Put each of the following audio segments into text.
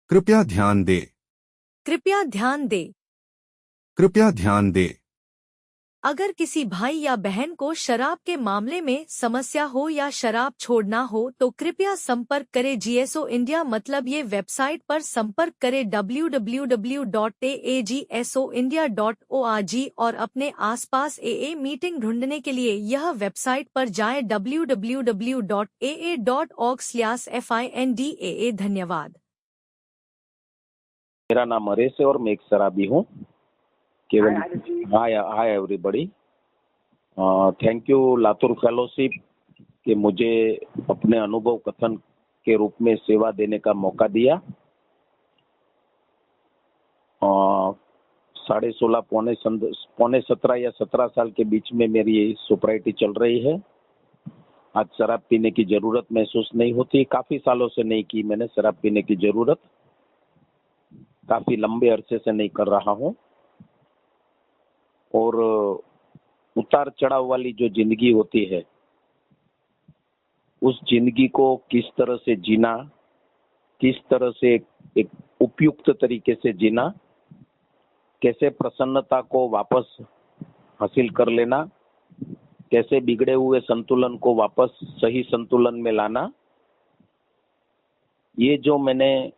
कृपया ध्यान दें। कृपया ध्यान दें। कृपया ध्यान दें। अगर किसी भाई या बहन को शराब के मामले में समस्या हो या शराब छोड़ना हो तो कृपया संपर्क करें जीएसओ इंडिया, मतलब ये वेबसाइट पर संपर्क करें www.agsoindia.org और अपने आसपास एए मीटिंग ढूंढने के लिए यह वेबसाइट पर जाएं www.aa.org/findaa। धन्यवाद। मेरा नाम हरेश है और मैं एक शराबी हूँ। केवल hi hi everybody. Thank you Latur fellowship कि मुझे अपने अनुभव कथन के रूप में सेवा देने का मौका दिया। 16.5 पौने 17 या 17 साल के बीच में मेरी सोब्रिटी चल रही है। आज शराब पीने की जरूरत महसूस नहीं होती। काफी सालों से नहीं की मैंने शराब पीने की जरूरत, काफी लंबे अरसे से नहीं कर रहा हूँ। और उतार चढ़ाव वाली जो जिंदगी होती है, उस जिंदगी को किस तरह से जीना, किस तरह से एक उपयुक्त तरीके से जीना, कैसे प्रसन्नता को वापस हासिल कर लेना, कैसे बिगड़े हुए संतुलन को वापस सही संतुलन में लाना, ये जो मैंने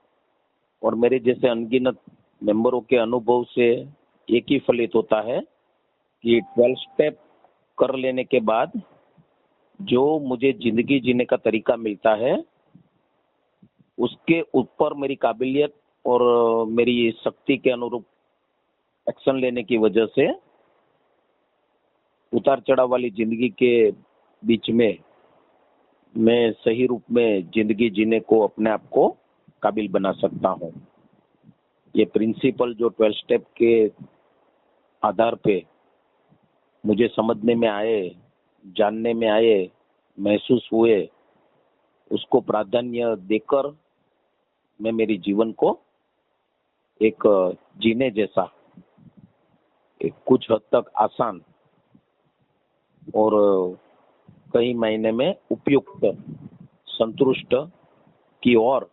और मेरे जैसे अनगिनत मेंबरों के अनुभव से एक ही फलित होता है कि 12 स्टेप कर लेने के बाद जो मुझे जिंदगी जीने का तरीका मिलता है, उसके ऊपर मेरी काबिलियत और मेरी शक्ति के अनुरूप एक्शन लेने की वजह से उतार चढ़ाव वाली जिंदगी के बीच में मैं सही रूप में जिंदगी जीने को अपने आप को काबिल बना सकता हूँ। ये प्रिंसिपल जो 12 स्टेप के आधार पे मुझे समझने में आए, जानने में आए, महसूस हुए, उसको प्राधान्य देकर मैं मेरी जीवन को एक जीने जैसा, एक कुछ हद तक आसान और कई महीने में उपयुक्त, संतुष्ट की ओर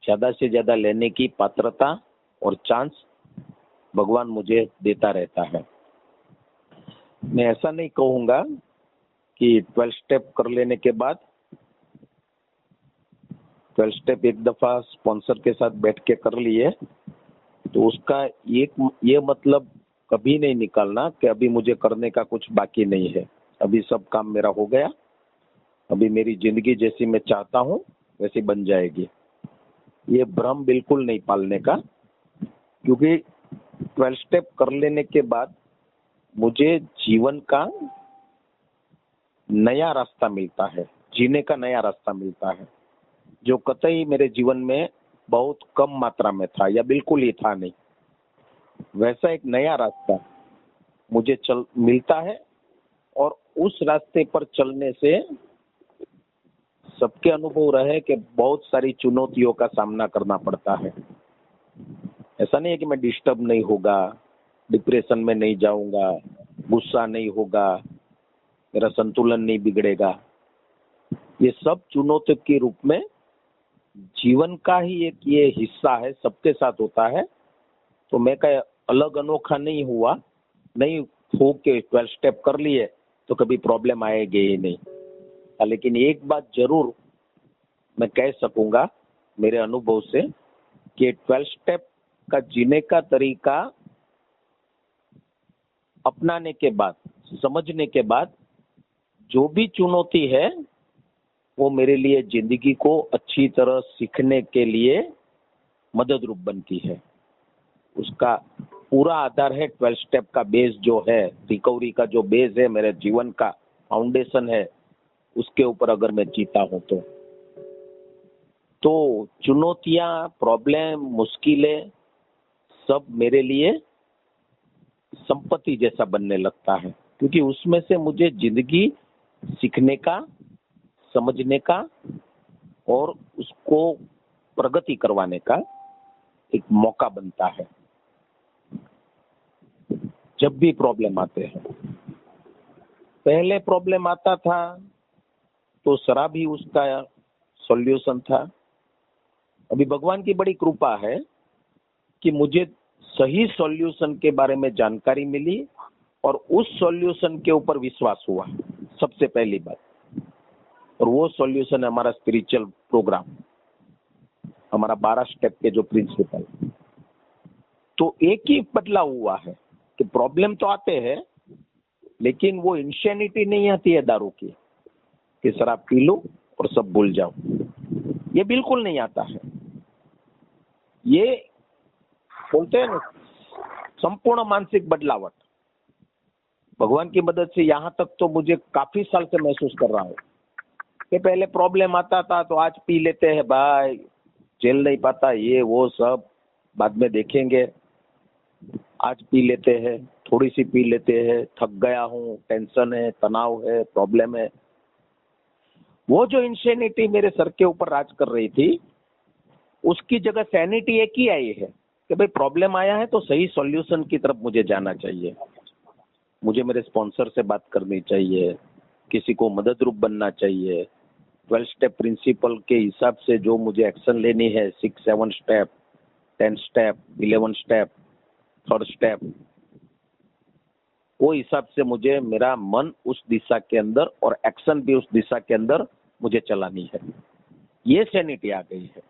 ज्यादा से ज्यादा लेने की पात्रता और चांस भगवान मुझे देता रहता है। मैं ऐसा नहीं कहूँगा कि 12 स्टेप कर लेने के बाद 12 स्टेप एक दफा स्पॉन्सर के साथ बैठ के कर लिए तो उसका ये मतलब कभी नहीं निकालना कि अभी मुझे करने का कुछ बाकी नहीं है, अभी सब काम मेरा हो गया, अभी मेरी जिंदगी जैसी मैं चाहता हूँ वैसी बन जाएगी। ये भ्रम बिल्कुल नहीं पालने का, क्योंकि 12 स्टेप कर लेने के बाद मुझे जीवन का नया रास्ता मिलता है, जीने का नया रास्ता मिलता है, जो कतई मेरे जीवन में बहुत कम मात्रा में था या बिल्कुल ही था नहीं। वैसा एक नया रास्ता मुझे मिलता है और उस रास्ते पर चलने से सबके अनुभव रहे कि बहुत सारी चुनौतियों का सामना करना पड़ता है। ऐसा नहीं है कि मैं डिस्टर्ब नहीं होगा, डिप्रेशन में नहीं जाऊंगा, गुस्सा नहीं होगा, मेरा संतुलन नहीं बिगड़ेगा। ये सब चुनौती के रूप में जीवन का ही एक ये हिस्सा है, सबके साथ होता है। तो मैं कहीं अलग अनोखा नहीं हुआ, नहीं हो के 12 स्टेप कर लिए तो कभी प्रॉब्लम आएगी ही नहीं। लेकिन एक बात जरूर मैं कह सकूंगा मेरे अनुभव से कि 12 स्टेप का जीने का तरीका अपनाने के बाद, समझने के बाद, जो भी चुनौती है वो मेरे लिए जिंदगी को अच्छी तरह सीखने के लिए मदद रूप बनती है। उसका पूरा आधार है 12 स्टेप का बेस जो है, रिकवरी का जो बेस है, मेरे जीवन का फाउंडेशन है, उसके ऊपर अगर मैं जीता हूं तो चुनौतियां, प्रॉब्लम, मुश्किलें सब मेरे लिए संपत्ति जैसा बनने लगता है, क्योंकि उसमें से मुझे जिंदगी सीखने का, समझने का और उसको प्रगति करवाने का एक मौका बनता है। जब भी प्रॉब्लम आते हैं, पहले प्रॉब्लम आता था तो शराब ही उसका सॉल्यूशन था, अभी भगवान की बड़ी कृपा है कि मुझे सही सॉल्यूशन के बारे में जानकारी मिली और उस सॉल्यूशन के ऊपर विश्वास हुआ, सबसे पहली बात। और वो सॉल्यूशन है हमारा स्पिरिचुअल प्रोग्राम, हमारा 12 स्टेप के जो प्रिंसिपल। तो एक ही बदलाव हुआ है कि प्रॉब्लम तो आते हैं, लेकिन वो इंसैनिटी नहीं आती है दारू की कि शराब पी लो और सब भूल जाओ, ये बिल्कुल नहीं आता है। ये बोलते हैं ना, संपूर्ण मानसिक बदलावट। भगवान की मदद से यहाँ तक तो मुझे काफी साल से महसूस कर रहा हूँ कि पहले प्रॉब्लम आता था तो आज पी लेते हैं भाई, झेल नहीं पाता, ये वो सब बाद में देखेंगे, आज पी लेते हैं, थोड़ी सी पी लेते हैं, थक गया हूँ, टेंशन है, तनाव है, प्रॉब्लम है। वो जो इंसैनिटी मेरे सर के ऊपर राज कर रही थी, उसकी जगह सैनिटी एक ही आई है कि भाई प्रॉब्लम आया है तो सही सॉल्यूशन की तरफ मुझे जाना चाहिए, मुझे मेरे स्पॉन्सर से बात करनी चाहिए, किसी को मदद रूप बनना चाहिए। 12 स्टेप प्रिंसिपल के हिसाब से जो मुझे एक्शन लेनी है, 6-7 step, 10 step, 11 step, 3rd step, वो हिसाब से मुझे मेरा मन उस दिशा के अंदर और एक्शन भी उस दिशा के अंदर मुझे चलानी है। ये सैनिटी आ गई है।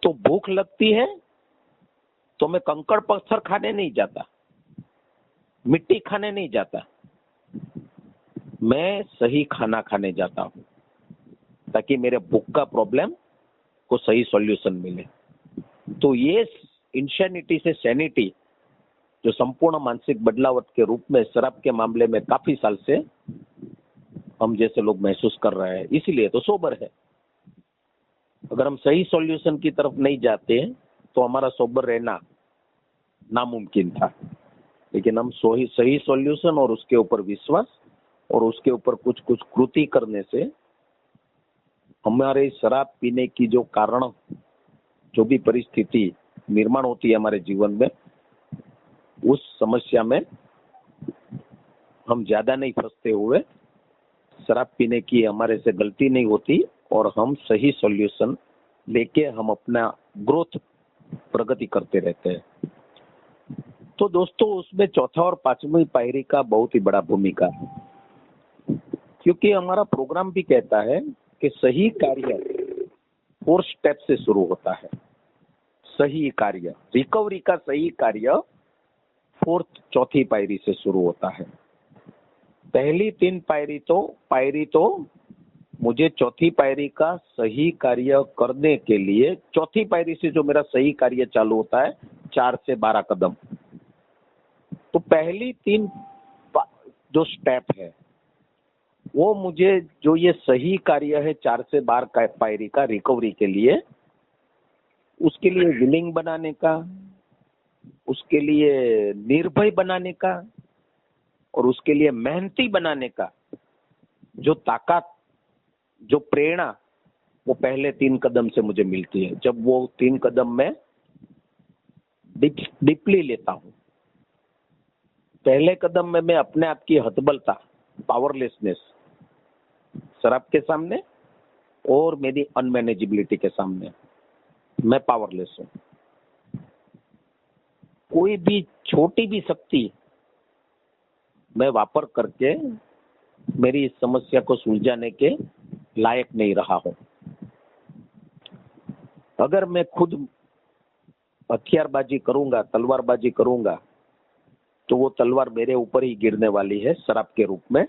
तो भूख लगती है तो मैं कंकड़ पत्थर खाने नहीं जाता, मिट्टी खाने नहीं जाता, मैं सही खाना खाने जाता हूँ ताकि मेरे भूख का प्रॉब्लम को सही सॉल्यूशन मिले। तो ये इंसैनिटी से सैनिटी, जो संपूर्ण मानसिक बदलावट के रूप में शराब के मामले में काफी साल से हम जैसे लोग महसूस कर रहे हैं, इसीलिए तो सोबर है। अगर हम सही सॉल्यूशन की तरफ नहीं जाते तो हमारा सोबर रहना नामुमकिन था, लेकिन हम सही सॉल्यूशन और उसके ऊपर विश्वास और उसके ऊपर कुछ कुछ कृति करने से हमारे शराब पीने की जो कारण, जो भी परिस्थिति निर्माण होती है हमारे जीवन में, उस समस्या में हम ज्यादा नहीं फंसते हुए, शराब पीने की हमारे से गलती नहीं होती और हम सही सॉल्यूशन लेके हम अपना ग्रोथ, प्रगति करते रहते हैं। तो दोस्तों, उसमें चौथा और 5वीं पायरी का बहुत ही बड़ा भूमिका है, क्योंकि हमारा प्रोग्राम भी कहता है कि सही कार्य 4 स्टेप से शुरू होता है। सही कार्य, रिकवरी का सही कार्य 4th, चौथी पायरी से शुरू होता है। पहली 3 पायरी तो मुझे चौथी पायरी का सही कार्य करने के लिए, चौथी पायरी से जो मेरा सही कार्य चालू होता है 4 से 12 कदम। तो पहली 3 जो स्टेप है वो मुझे, जो ये सही कार्य है 4 से 12 पायरी का रिकवरी के लिए, उसके लिए विलिंग बनाने का, उसके लिए निर्भय बनाने का और उसके लिए मेहनती बनाने का जो ताकत, जो प्रेरणा, वो पहले 3 कदम से मुझे मिलती है। जब वो 3 कदम मैं डीपली लेता हूँ। पहले कदम में मैं अपने आप की हतबलता, पावरलेसनेस शराब के सामने और मेरी अनमैनेजेबिलिटी के सामने मैं पावरलेस हूँ। कोई भी छोटी भी शक्ति मैं वापर करके मेरी इस समस्या को सुलझाने के लायक नहीं रहा हूं। अगर मैं खुद हथियारबाजी करूंगा, तलवारबाजी करूंगा, तो वो तलवार मेरे ऊपर ही गिरने वाली है शराब के रूप में।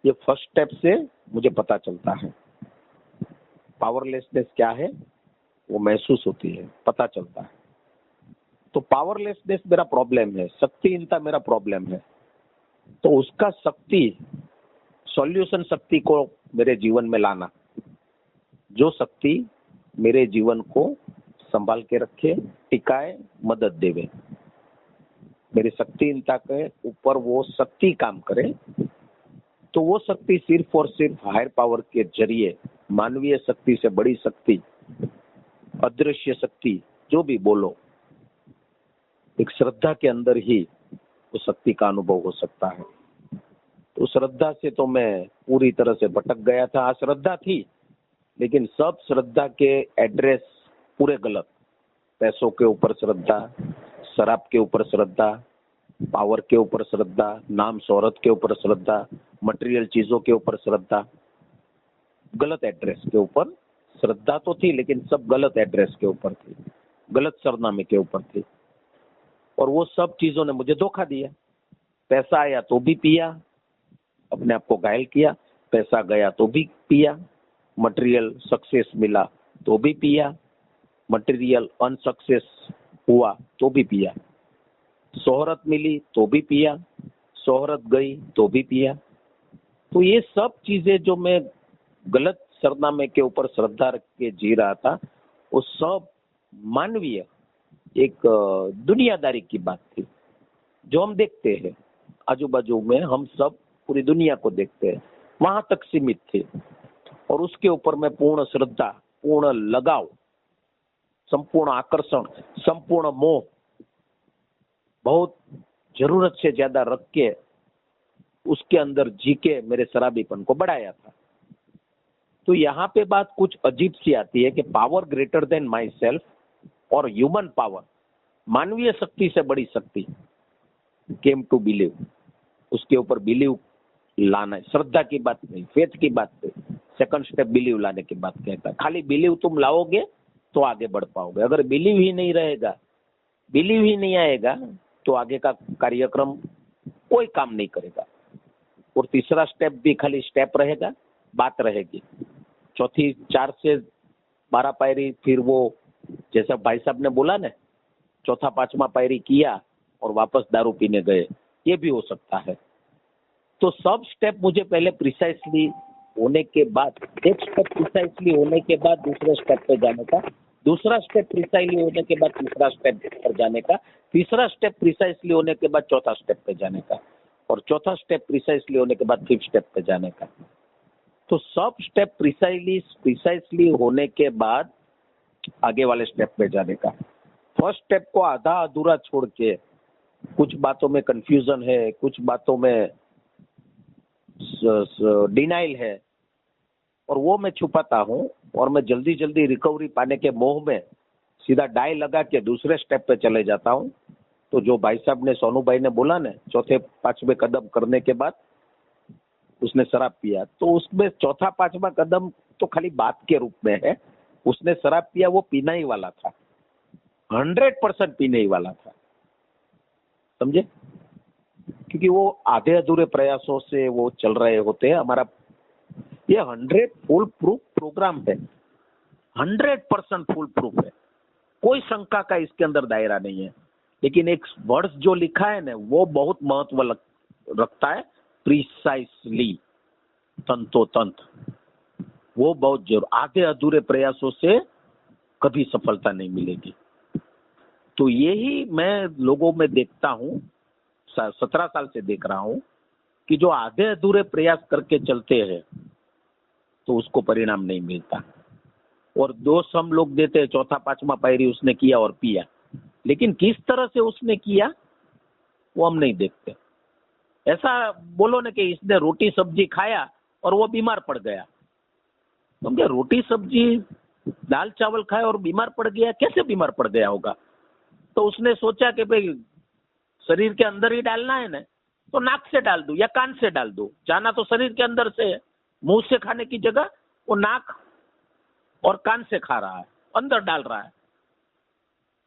ये फर्स्ट स्टेप से मुझे पता चलता है। पावरलेसनेस क्या है वो महसूस होती है, पता चलता है। तो पावरलेसनेस मेरा प्रॉब्लम है, शक्तिहीनता मेरा प्रॉब्लम है। तो उसका शक्ति, सॉल्यूशन शक्ति को मेरे जीवन में लाना, जो शक्ति मेरे जीवन को संभाल के रखे, टिकाए, मदद देवे, मेरी शक्तिहीनता के ऊपर वो शक्ति काम करे। तो वो शक्ति सिर्फ और सिर्फ हायर पावर के जरिए, मानवीय शक्ति से बड़ी शक्ति, अदृश्य शक्ति, जो भी बोलो, एक श्रद्धा के अंदर ही उस शक्ति का अनुभव हो सकता है। तो श्रद्धा से तो मैं पूरी तरह से भटक गया था। अश्रद्धा थी, लेकिन सब श्रद्धा के एड्रेस पूरे गलत। पैसों के ऊपर श्रद्धा, शराब के ऊपर श्रद्धा, पावर के ऊपर श्रद्धा, नाम शोहरत के ऊपर श्रद्धा, मटेरियल चीजों के ऊपर श्रद्धा, गलत एड्रेस के ऊपर श्रद्धा तो थी, लेकिन सब गलत एड्रेस के ऊपर थी, गलत सरनामे के ऊपर थी। और वो सब चीजों ने मुझे धोखा दिया। पैसा आया तो भी पिया, अपने आप को घायल किया, पैसा गया तो भी पिया, मटेरियल सक्सेस मिला तो भी पिया, मटेरियल अनसक्सेस हुआ तो भी पिया, शोहरत मिली तो भी पिया, शोहरत गई तो भी पिया। तो ये सब चीजें जो मैं गलत सरनामे के ऊपर श्रद्धा रख के जी रहा था, वो सब मानवीय एक दुनियादारी की बात थी जो हम देखते हैं आजू बाजू में, हम सब पूरी दुनिया को देखते हैं, वहां तक सीमित थे। और उसके ऊपर मैं पूर्ण श्रद्धा, पूर्ण लगाव, संपूर्ण आकर्षण, संपूर्ण मोह, बहुत जरूरत से ज्यादा रख के उसके अंदर जी के मेरे शराबीपन को बढ़ाया था। तो यहाँ पे बात कुछ अजीब सी आती है कि power greater than my self और ह्यूमन पावर, मानवीय शक्ति से बड़ी शक्ति, केम टू बिलीव, उसके ऊपर बिलीव लाना है। श्रद्धा की बात नहीं, फेथ की बात नहीं, सेकंड स्टेप बिलीव लाने की बात कहता है। खाली बिलीव तुम लाओगे तो आगे बढ़ पाओगे, अगर बिलीव ही नहीं रहेगा, बिलीव ही नहीं आएगा तो आगे का कार्यक्रम कोई काम नहीं करेगा। और तीसरा स्टेप भी खाली स्टेप रहेगा, बात रहेगी। चौथी 4 से 12 पायरी, फिर वो जैसा भाई साहब ने बोला ना, चौथा 5वां पायरी किया और वापस दारू पीने गए, ये भी हो सकता है। तो सब स्टेप मुझे पहले प्रिसाइसली होने के बाद, एक स्टेप प्रिसाइसली होने के बाद दूसरे स्टेप पे जाने का, दूसरा स्टेप प्रिसाइसली होने के बाद तीसरा स्टेप पर जाने का, तीसरा स्टेप प्रिसाइसली होने के बाद चौथा स्टेप पे जाने का, और चौथा स्टेप प्रिसाइसली होने के बाद 5th स्टेप पे जाने का। तो सब स्टेप प्रिसाइसली होने के बाद आगे वाले स्टेप पे जाने का। फर्स्ट स्टेप को आधा अधूरा छोड़ के, कुछ बातों में कंफ्यूजन है, कुछ बातों में डिनाइल है, और वो मैं छुपाता हूँ, और मैं जल्दी जल्दी रिकवरी पाने के मोह में सीधा डाई लगा के दूसरे स्टेप पे चले जाता हूँ। तो जो भाई साहब ने, सोनू भाई ने बोला ना, चौथे 5वें कदम करने के बाद उसने शराब पिया, तो उसमें चौथा 5वां कदम तो खाली बात के रूप में है। उसने शराब पिया, वो पीना ही वाला था, 100% पीने ही वाला था, समझे? क्योंकि वो आधे अधूरे प्रयासों से वो चल रहे होते हैं। हमारा ये 100 फुल प्रूफ प्रोग्राम है, 100% फुल प्रूफ है, कोई शंका का इसके अंदर दायरा नहीं है। लेकिन एक वर्ड्स जो लिखा है ना, वो बहुत महत्व रखता है, प्रिसाइसली, तंतोतंत, वो बहुत जरूर। आधे अधूरे प्रयासों से कभी सफलता नहीं मिलेगी। तो यही मैं लोगों में देखता हूँ, 17 साल से देख रहा हूँ कि जो आधे अधूरे प्रयास करके चलते हैं तो उसको परिणाम नहीं मिलता। और दोष हम लोग देते हैं, चौथा 5वां पायरी उसने किया और पिया, लेकिन किस तरह से उसने किया वो हम नहीं देखते। ऐसा बोलो ना कि इसने रोटी सब्जी खाया और वो बीमार पड़ गया, तो क्या रोटी सब्जी दाल चावल खाया और बीमार पड़ गया? कैसे बीमार पड़ गया होगा? तो उसने सोचा कि भाई शरीर के अंदर ही डालना है ना, तो नाक से डाल दूं या कान से डाल दूं, जाना तो शरीर के अंदर से है। मुंह से खाने की जगह वो नाक और कान से खा रहा है, अंदर डाल रहा है।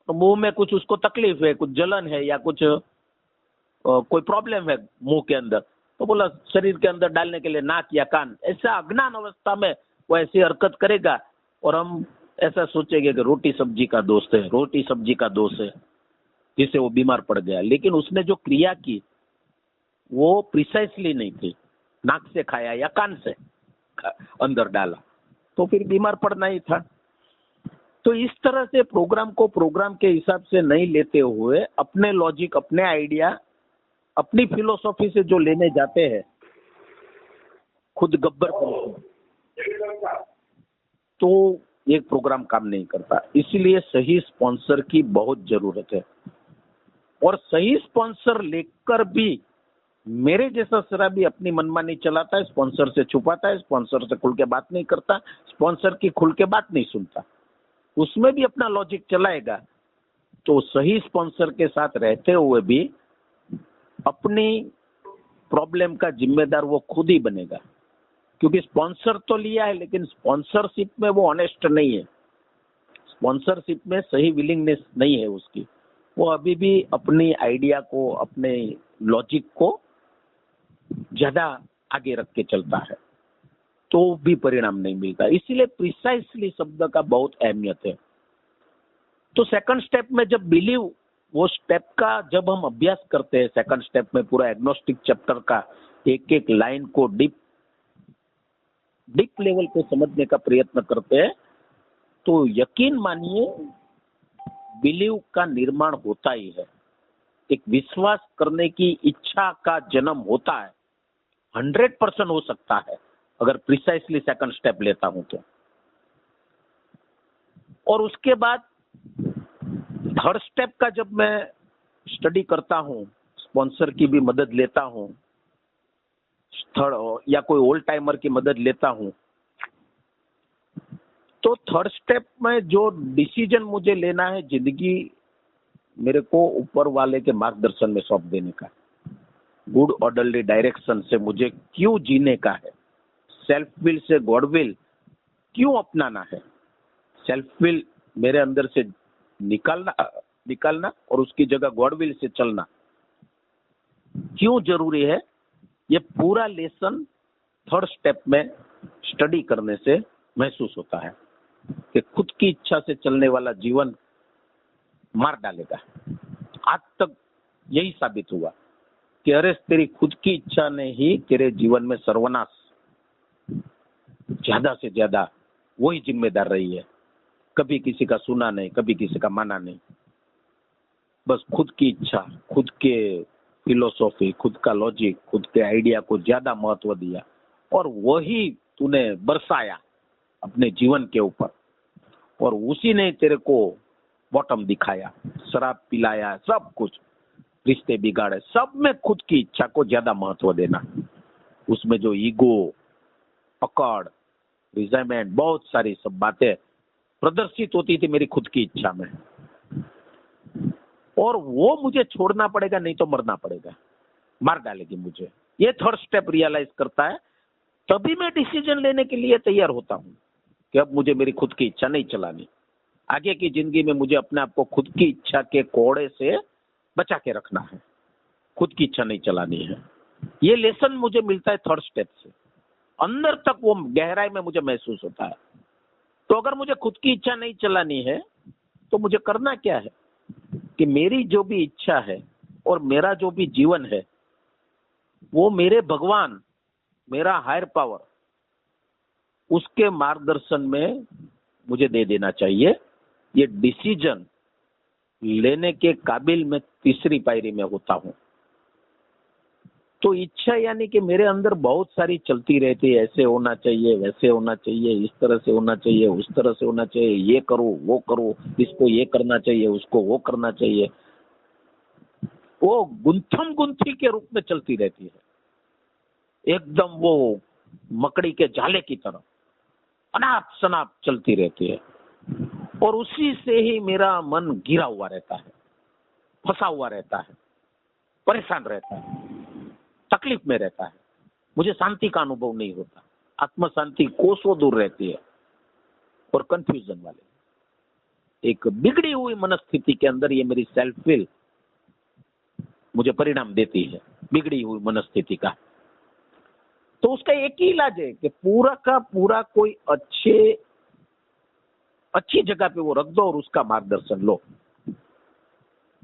तो मुंह में कुछ उसको तकलीफ है, कुछ जलन है या कुछ कोई प्रॉब्लम है मुंह के अंदर, तो बोला शरीर के अंदर डालने के लिए नाक या कान। ऐसा अज्ञान अवस्था में वो ऐसी हरकत करेगा और हम ऐसा सोचेंगे कि रोटी सब्जी का दोष है, रोटी सब्जी का दोष है, जिससे वो बीमार पड़ गया। लेकिन उसने जो क्रिया की वो प्रिसाइसली नहीं थी, नाक से खाया या कान से अंदर डाला, तो फिर बीमार पड़ना ही था। तो इस तरह से प्रोग्राम को प्रोग्राम के हिसाब से नहीं लेते हुए, अपने लॉजिक, अपने आइडिया, अपनी फिलोसॉफी से जो लेने जाते हैं, खुद गब्बर तो ये प्रोग्राम काम नहीं करता। इसलिए सही स्पॉन्सर की बहुत जरूरत है। और सही स्पॉन्सर लेकर भी मेरे जैसा शराबी अपनी मनमानी चलाता है, स्पॉन्सर से छुपाता है, स्पॉन्सर से खुल के बात नहीं करता, स्पॉन्सर की खुल के बात नहीं सुनता। उसमें भी अपना लॉजिक चलाएगा तो सही स्पॉन्सर के साथ रहते हुए भी अपनी प्रॉब्लम का जिम्मेदार वो खुद ही बनेगा, क्योंकि स्पॉन्सर तो लिया है लेकिन स्पॉन्सरशिप में वो ऑनेस्ट नहीं है, स्पॉन्सरशिप में सही विलिंगनेस नहीं है उसकी, वो अभी भी अपनी आइडिया को, अपने लॉजिक को ज्यादा आगे रख के चलता है, तो भी परिणाम नहीं मिलता। इसीलिए प्रिसाइसली शब्द का बहुत अहमियत है। तो सेकंड स्टेप में जब बिलीव, वो स्टेप का जब हम अभ्यास करते हैं, सेकंड स्टेप में पूरा एग्नोस्टिक चैप्टर का एक एक लाइन को डीप लेवल पे समझने का प्रयत्न करते हैं, तो यकीन मानिए बिलीव का निर्माण होता ही है, एक विश्वास करने की इच्छा का जन्म होता है। 100% हो सकता है अगर प्रिसाइसली सेकंड स्टेप लेता हूं तो। और उसके बाद थर्ड स्टेप का जब मैं स्टडी करता हूं, स्पॉन्सर की भी मदद लेता हूं, थर्ड या कोई ओल्ड टाइमर की मदद लेता हूं, तो थर्ड स्टेप में जो डिसीजन मुझे लेना है जिंदगी मेरे को ऊपर वाले के मार्गदर्शन में सौंप देने का, गुड ऑर्डरली डायरेक्शन से मुझे क्यों जीने का है, self will say God will क्यों अपनाना है, सेल्फ विल मेरे अंदर से निकालना और उसकी जगह गॉड विल से चलना क्यों जरूरी है, ये पूरा लेसन थर्ड स्टेप में स्टडी करने से महसूस होता है कि खुद की इच्छा से चलने वाला जीवन मार डालेगा। आज तक यही साबित हुआ कि अरे तेरी खुद की इच्छा ने ही तेरे जीवन में सर्वनाश ज्यादा से ज्यादा वही जिम्मेदार रही है। कभी किसी का सुना नहीं, कभी किसी का माना नहीं, बस खुद की इच्छा, खुद के फिलोसॉफी, खुद का लॉजिक, खुद के आइडिया को ज्यादा महत्व दिया और वही तूने बरसाया अपने जीवन के ऊपर, और उसी ने तेरे को बॉटम दिखाया, शराब पिलाया, सब कुछ, रिश्ते बिगाड़े, सब में खुद की इच्छा को ज्यादा महत्व देना। उसमें जो ईगो, अकड़, रिजाइनमेंट, बहुत सारी सब बातें प्रदर्शित होती थी मेरी खुद की इच्छा में, और वो मुझे छोड़ना पड़ेगा, नहीं तो मरना पड़ेगा, मार डालेगी मुझे। ये थर्ड स्टेप रियलाइज करता है, तभी मैं डिसीजन लेने के लिए तैयार होता हूं कि अब मुझे मेरी खुद की इच्छा नहीं चलानी, आगे की जिंदगी में मुझे अपने आप को खुद की इच्छा के कोड़े से बचा के रखना है, खुद की इच्छा नहीं चलानी है। ये लेसन मुझे मिलता है थर्ड स्टेप से, अंदर तक वो गहराई में मुझे महसूस होता है। तो अगर मुझे खुद की इच्छा नहीं चलानी है तो मुझे करना क्या है कि मेरी जो भी इच्छा है और मेरा जो भी जीवन है वो मेरे भगवान, मेरा हायर पावर, उसके मार्गदर्शन में मुझे दे देना चाहिए। ये डिसीजन लेने के काबिल मैं तीसरी पायरी में होता हूं। तो इच्छा यानी कि मेरे अंदर बहुत सारी चलती रहती है, ऐसे होना चाहिए, वैसे होना चाहिए, इस तरह से होना चाहिए, उस तरह से होना चाहिए, ये करो, वो करो, इसको ये करना चाहिए, उसको वो करना चाहिए। वो गुंथम गुंथी के रूप में चलती रहती है, एकदम वो मकड़ी के जाले की तरह अनाप शनाप चलती रहती है, और उसी से ही मेरा मन घिरा हुआ रहता है, फंसा हुआ रहता है, परेशान रहता है, तकलीफ में रहता है। मुझे शांति का अनुभव नहीं होता, आत्म शांति कोसों दूर रहती है, और कंफ्यूजन वाले एक बिगड़ी हुई मनस्थिति के अंदर ये मेरी सेल्फ विल मुझे परिणाम देती है, बिगड़ी हुई मनस्थिति का। तो उसका एक ही इलाज है कि पूरा का पूरा कोई अच्छी जगह पे वो रख दो और उसका मार्गदर्शन लो।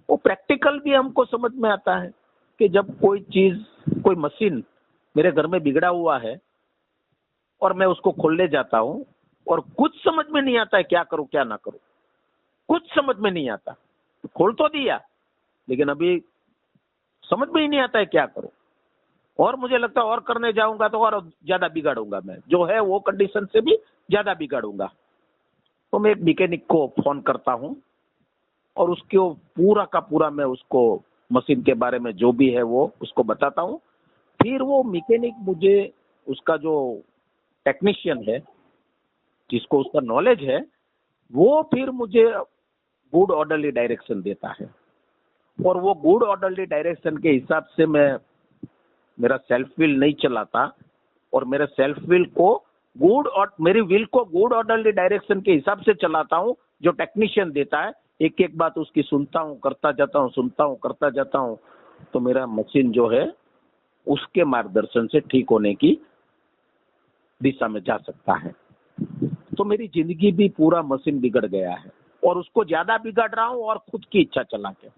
वो प्रैक्टिकल भी हमको समझ में आता है कि जब कोई चीज, कोई मशीन मेरे घर में बिगड़ा हुआ है और मैं उसको खोलने जाता हूं और कुछ समझ में नहीं आता है क्या करूं क्या ना करूं, कुछ समझ में नहीं आता, तो खोल तो दिया लेकिन अभी समझ में ही नहीं आता है क्या करूं, और मुझे लगता है और करने जाऊंगा तो और ज्यादा बिगाड़ूंगा, मैं जो है वो कंडीशन से भी ज्यादा बिगाड़ूंगा। तो मैं एक मैकेनिक को फोन करता हूं और उसको पूरा का पूरा मैं उसको मशीन के बारे में जो भी है वो उसको बताता हूं। फिर वो मैकेनिक मुझे, उसका जो टेक्नीशियन है जिसको उसका नॉलेज है, वो फिर मुझे गुड ऑर्डरली डायरेक्शन देता है, और वो गुड ऑर्डरली डायरेक्शन के हिसाब से मैं मेरा सेल्फ विल नहीं चलाता, और मेरे सेल्फ विल को मेरी विल को गुड ऑर्डरली डायरेक्शन के हिसाब से चलाता हूँ, जो टेक्नीशियन देता है। एक एक बात उसकी सुनता हूँ, करता जाता हूँ, सुनता हूँ, करता जाता हूँ, तो मेरा मशीन जो है उसके मार्गदर्शन से ठीक होने की दिशा में जा सकता है। तो मेरी जिंदगी भी पूरा मशीन बिगड़ गया है, और उसको ज्यादा बिगड़ रहा हूँ, और खुद की इच्छा चला के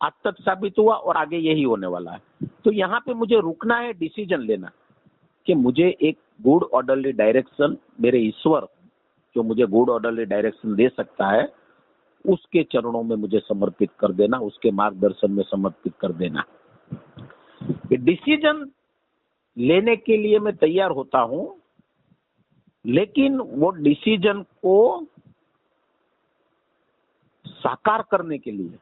आज तक साबित हुआ, और आगे यही होने वाला है। तो यहाँ पे मुझे रुकना है, डिसीजन लेना कि मुझे एक गुड ऑर्डरली डायरेक्शन, मेरे ईश्वर जो मुझे गुड ऑर्डरली डायरेक्शन दे सकता है, उसके चरणों में मुझे समर्पित कर देना, उसके मार्गदर्शन में समर्पित कर देना। डिसीजन लेने के लिए मैं तैयार होता हूं, लेकिन वो डिसीजन को साकार करने के लिए,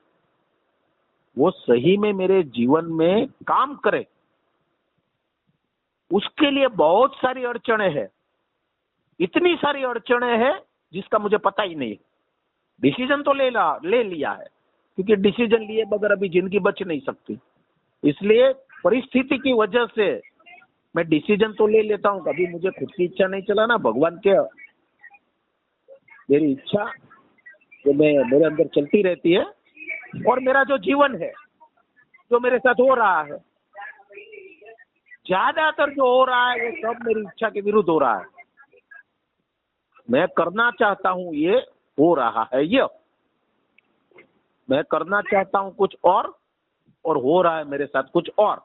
वो सही में मेरे जीवन में काम करे, उसके लिए बहुत सारी अड़चनें हैं, इतनी सारी अड़चनें हैं जिसका मुझे पता ही नहीं। डिसीजन तो ले लिया है, क्योंकि डिसीजन लिए बगैर अभी जिंदगी बच नहीं सकती। इसलिए परिस्थिति की वजह से मैं डिसीजन तो ले लेता हूँ, कभी मुझे खुद की इच्छा नहीं चलाना, भगवान के मेरी इच्छा जो मेरे अंदर चलती रहती है, और मेरा जो जीवन है, जो मेरे साथ हो रहा है, ज्यादातर जो हो रहा है वो सब मेरी इच्छा के विरुद्ध हो रहा है। मैं करना चाहता हूँ ये हो रहा है, ये मैं करना चाहता हूँ कुछ और हो रहा है मेरे साथ कुछ और।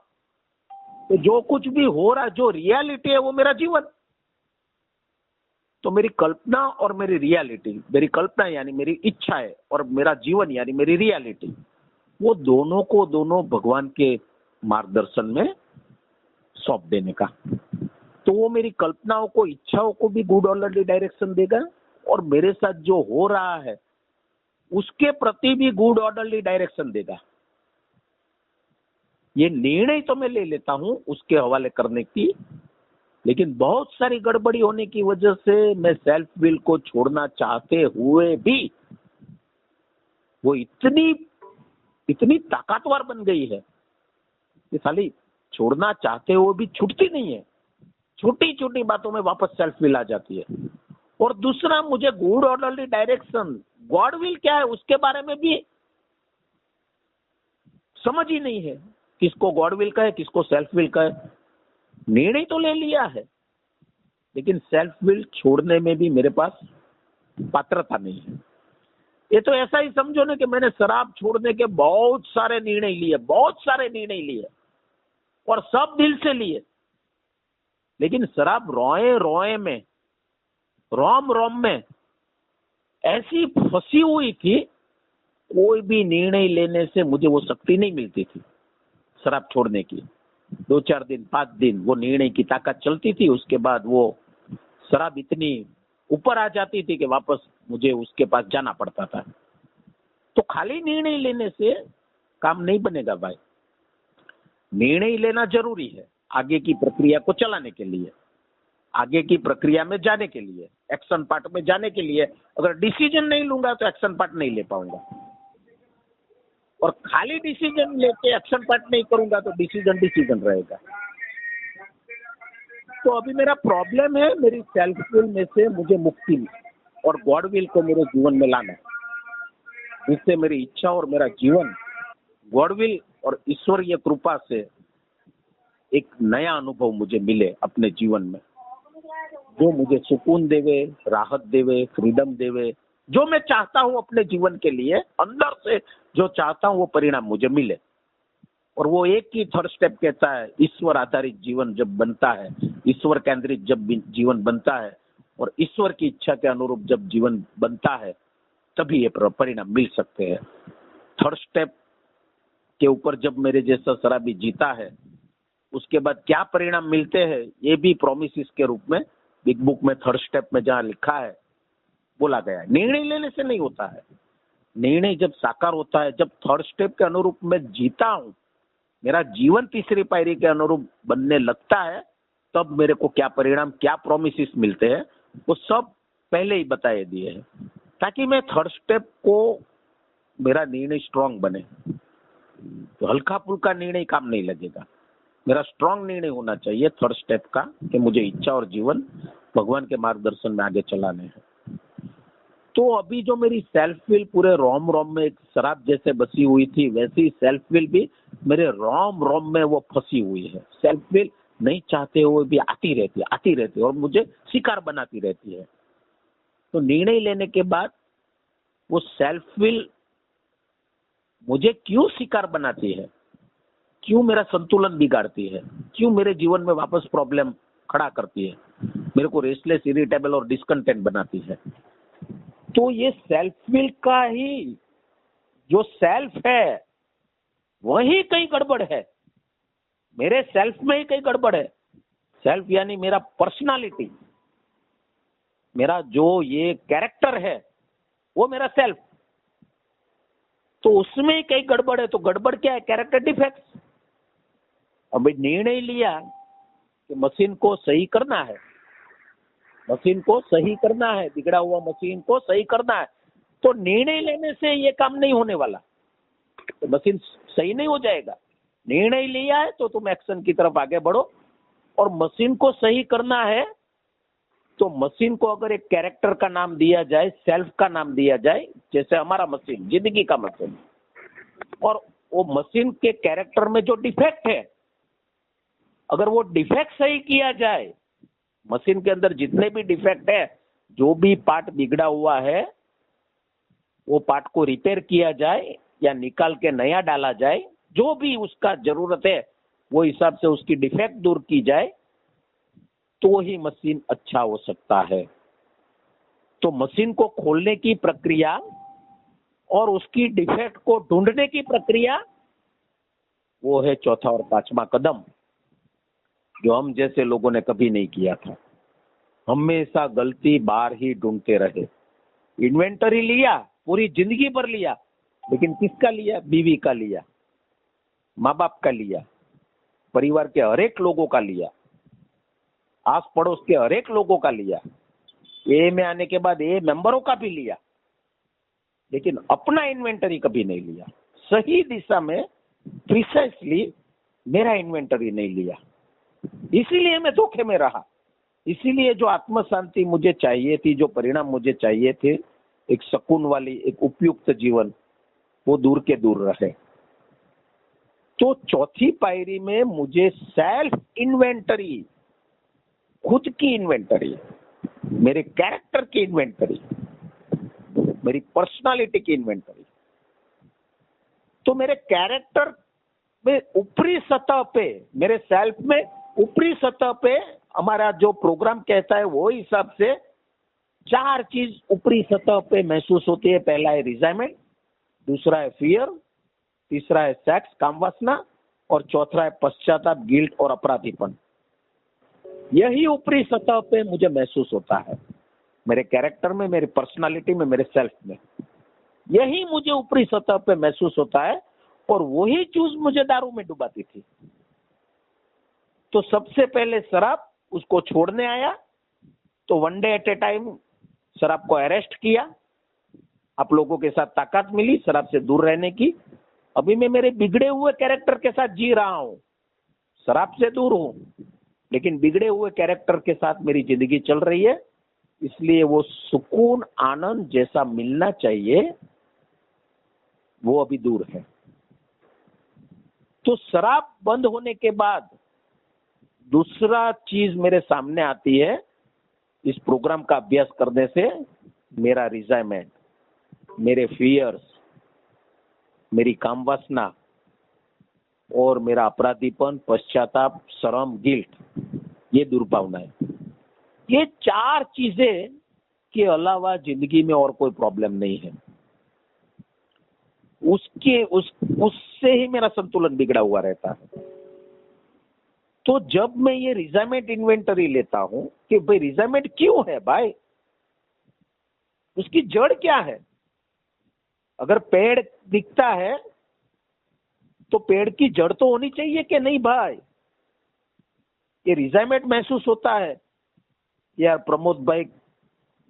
तो जो कुछ भी हो रहा है, जो रियलिटी है, वो मेरा जीवन। तो मेरी कल्पना और मेरी रियलिटी, मेरी कल्पना यानी मेरी इच्छा है, और मेरा जीवन यानी मेरी रियलिटी, वो दोनों को दोनों भगवान के मार्गदर्शन में सौंप देने का। तो वो मेरी कल्पनाओं को, इच्छाओं को भी गुड ऑर्डरली डायरेक्शन देगा, और मेरे साथ जो हो रहा है उसके प्रति भी गुड ऑर्डरली डायरेक्शन देगा। ये निर्णय तो मैं ले लेता हूं उसके हवाले करने की, लेकिन बहुत सारी गड़बड़ी होने की वजह से मैं सेल्फ विल को छोड़ना चाहते हुए भी वो इतनी ताकतवर बन गई है कि साली छोड़ना चाहते हुए भी छूटती नहीं है। छोटी छोटी बातों में वापस सेल्फ विल आ जाती है। और दूसरा, मुझे good orderly direction, God will क्या है उसके बारे में भी समझ ही नहीं है, किसको गॉड विल का है, किसको सेल्फ विल का है। निर्णय तो ले लिया है, लेकिन सेल्फ विल छोड़ने में भी मेरे पास पात्रता नहीं है। ये तो ऐसा ही समझो ना कि मैंने शराब छोड़ने के बहुत सारे निर्णय लिए, और सब दिल से लिए, लेकिन शराब रोए रोए में, रोम रोम में ऐसी फंसी हुई थी, कोई भी निर्णय लेने से मुझे वो शक्ति नहीं मिलती थी शराब छोड़ने की। 2-4 दिन, 5 दिन वो निर्णय की ताकत चलती थी, उसके बाद वो शराब इतनी ऊपर आ जाती थी कि वापस मुझे उसके पास जाना पड़ता था। तो खाली निर्णय लेने से काम नहीं बनेगा भाई। निर्णय लेना जरूरी है आगे की प्रक्रिया को चलाने के लिए, आगे की प्रक्रिया में जाने के लिए, एक्शन पार्ट में जाने के लिए। अगर डिसीजन नहीं लूंगा तो एक्शन पार्ट नहीं ले पाऊंगा, और खाली डिसीजन लेके एक्शन पार्ट नहीं करूंगा तो डिसीजन रहेगा। तो अभी मेरा प्रॉब्लम है मेरी सेल्फ विल में से मुझे मुक्ति और गॉड विल को मेरे जीवन में लाना, जिससे मेरी इच्छा और मेरा जीवन गॉड विल और ईश्वरीय कृपा से एक नया अनुभव मुझे मिले अपने जीवन में, जो मुझे सुकून देवे, राहत देवे, फ्रीडम देवे। जो मैं चाहता हूं अपने जीवन के लिए, अंदर से जो चाहता हूं वो परिणाम मुझे मिले। और वो एक ही थर्ड स्टेप कहता है, ईश्वर आधारित जीवन जब बनता है, ईश्वर केंद्रित जब जीवन बनता है, और ईश्वर की इच्छा के अनुरूप जब जीवन बनता है, तभी ये परिणाम मिल सकते हैं। थर्ड स्टेप के ऊपर जब मेरे जैसा शराबी जीता है, उसके बाद क्या परिणाम मिलते हैं, ये भी प्रोमिस के रूप में बिग बुक में थर्ड स्टेप में जहां लिखा है बोला गया है। निर्णय लेने से नहीं होता है, निर्णय जब साकार होता है, जब थर्ड स्टेप के अनुरूप मैं जीता हूं, मेरा जीवन तीसरी पायरी के अनुरूप बनने लगता है, तब मेरे को क्या परिणाम, क्या प्रोमिस मिलते हैं, वो सब पहले ही बताए दिए हैं, ताकि मैं थर्ड स्टेप को मेरा निर्णय स्ट्रांग बने। तो हल्का फुल्का निर्णय काम नहीं लगेगा, मेरा स्ट्रांग निर्णय होना चाहिए थर्ड स्टेप का कि मुझे इच्छा और जीवन भगवान के मार्गदर्शन में आगे चलाने हैं। तो अभी जो मेरी सेल्फ विल पूरे रोम रोम में एक शराब जैसे बसी हुई थी, वैसी सेल्फ विल भी मेरे रोम रोम में वो फंसी हुई है। सेल्फ विल नहीं चाहते हुए भी आती रहती है और मुझे शिकार बनाती रहती है। तो निर्णय लेने के बाद वो सेल्फ विल मुझे क्यों शिकार बनाती है, क्यों मेरा संतुलन बिगाड़ती है, क्यों मेरे जीवन में वापस प्रॉब्लम खड़ा करती है, मेरे को रेस्टलेस, इरिटेबल और डिसकंटेंट बनाती है। तो ये सेल्फ विल का ही जो सेल्फ है वही कहीं गड़बड़ है, मेरे सेल्फ में ही कहीं गड़बड़ है। सेल्फ यानी मेरा पर्सनालिटी, मेरा जो ये कैरेक्टर है वो मेरा सेल्फ, तो उसमें ही कहीं गड़बड़ है। तो गड़बड़ क्या है? Character defects. अभी निर्णय लिया कि मशीन को सही करना है, मशीन को सही करना है, बिगड़ा हुआ मशीन को सही करना है। तो निर्णय लेने से ये काम नहीं होने वाला, तो मशीन सही नहीं हो जाएगा। निर्णय लिया है तो तुम एक्शन की तरफ आगे बढ़ो, और मशीन को सही करना है तो मशीन को अगर एक कैरेक्टर का नाम दिया जाए, सेल्फ का नाम दिया जाए, जैसे हमारा मशीन, जिंदगी का मशीन, और वो मशीन के कैरेक्टर में जो डिफेक्ट है, अगर वो डिफेक्ट सही किया जाए, मशीन के अंदर जितने भी डिफेक्ट है, जो भी पार्ट बिगड़ा हुआ है, वो पार्ट को रिपेयर किया जाए या निकाल के नया डाला जाए, जो भी उसका जरूरत है वो हिसाब से उसकी डिफेक्ट दूर की जाए, तो ही मशीन अच्छा हो सकता है। तो मशीन को खोलने की प्रक्रिया और उसकी डिफेक्ट को ढूंढने की प्रक्रिया, वो है चौथा और पांचवा कदम, जो हम जैसे लोगों ने कभी नहीं किया था। हमेशा गलती बाहर ही ढूंढते रहे। इन्वेंटरी लिया, पूरी जिंदगी भर लिया, लेकिन किसका लिया? बीवी का लिया, माँ बाप का लिया, परिवार के हर एक लोगों का लिया, आस पड़ोस के हर एक लोगों का लिया, ए में आने के बाद ए मेंबरों का भी लिया, लेकिन अपना इन्वेंटरी कभी नहीं लिया। सही दिशा में प्रिसाइसली मेरा इन्वेंटरी नहीं लिया, इसीलिए मैं धोखे में रहा। इसीलिए जो आत्म शांति मुझे चाहिए थी, जो परिणाम मुझे चाहिए थे, एक सुकून वाली, एक उपयुक्त जीवन, वो दूर के दूर रहे। तो चौथी पायरी में मुझे सेल्फ इन्वेंटरी, खुद की इन्वेंटरी, मेरे कैरेक्टर की इन्वेंटरी, मेरी पर्सनालिटी की इन्वेंटरी। तो मेरे कैरेक्टर में ऊपरी सतह पे, मेरे सेल्फ में ऊपरी सतह पे, हमारा जो प्रोग्राम कहता है वो हिसाब से 4 चीज ऊपरी सतह पे महसूस होती है। पहला है रिजाइनमेंट, दूसरा है फियर, तीसरा है सेक्स, काम वासना, और चौथा है पश्चाताप, गिल्ट और अपराधीपन। यही ऊपरी सतह पे मुझे महसूस होता है, मेरे कैरेक्टर में, मेरी पर्सनालिटी में, मेरे सेल्फ में। यही मुझे ऊपरी सतह पे महसूस होता है, और वही चीज मुझे दारू में डुबाती थी। तो सबसे पहले शराब, उसको छोड़ने आया तो one day at A time शराब को अरेस्ट किया। आप लोगों के साथ ताकत मिली शराब से दूर रहने की। अभी मैं मेरे बिगड़े हुए कैरेक्टर के साथ जी रहा हूं, शराब से दूर हूं, लेकिन बिगड़े हुए कैरेक्टर के साथ मेरी जिंदगी चल रही है। इसलिए वो सुकून, आनंद जैसा मिलना चाहिए, वो अभी दूर है। तो शराब बंद होने के बाद दूसरा चीज मेरे सामने आती है, इस प्रोग्राम का अभ्यास करने से, मेरा रिजाइनमेंट, मेरे फियर्स, मेरी काम वासना और मेरा अपराधीपन, पश्चाताप, शर्म, गिल्ट, ये दुर्भावना है। ये 4 चीजें के अलावा जिंदगी में और कोई प्रॉब्लम नहीं है। उससे ही मेरा संतुलन बिगड़ा हुआ रहता है। तो जब मैं ये रिजाइनमेंट इन्वेंटरी लेता हूं कि भाई रिजाइनमेंट क्यों है भाई, उसकी जड़ क्या है? अगर पेड़ दिखता है तो पेड़ की जड़ तो होनी चाहिए कि नहीं भाई? ये रिजाइनमेंट महसूस होता है, यार प्रमोद भाई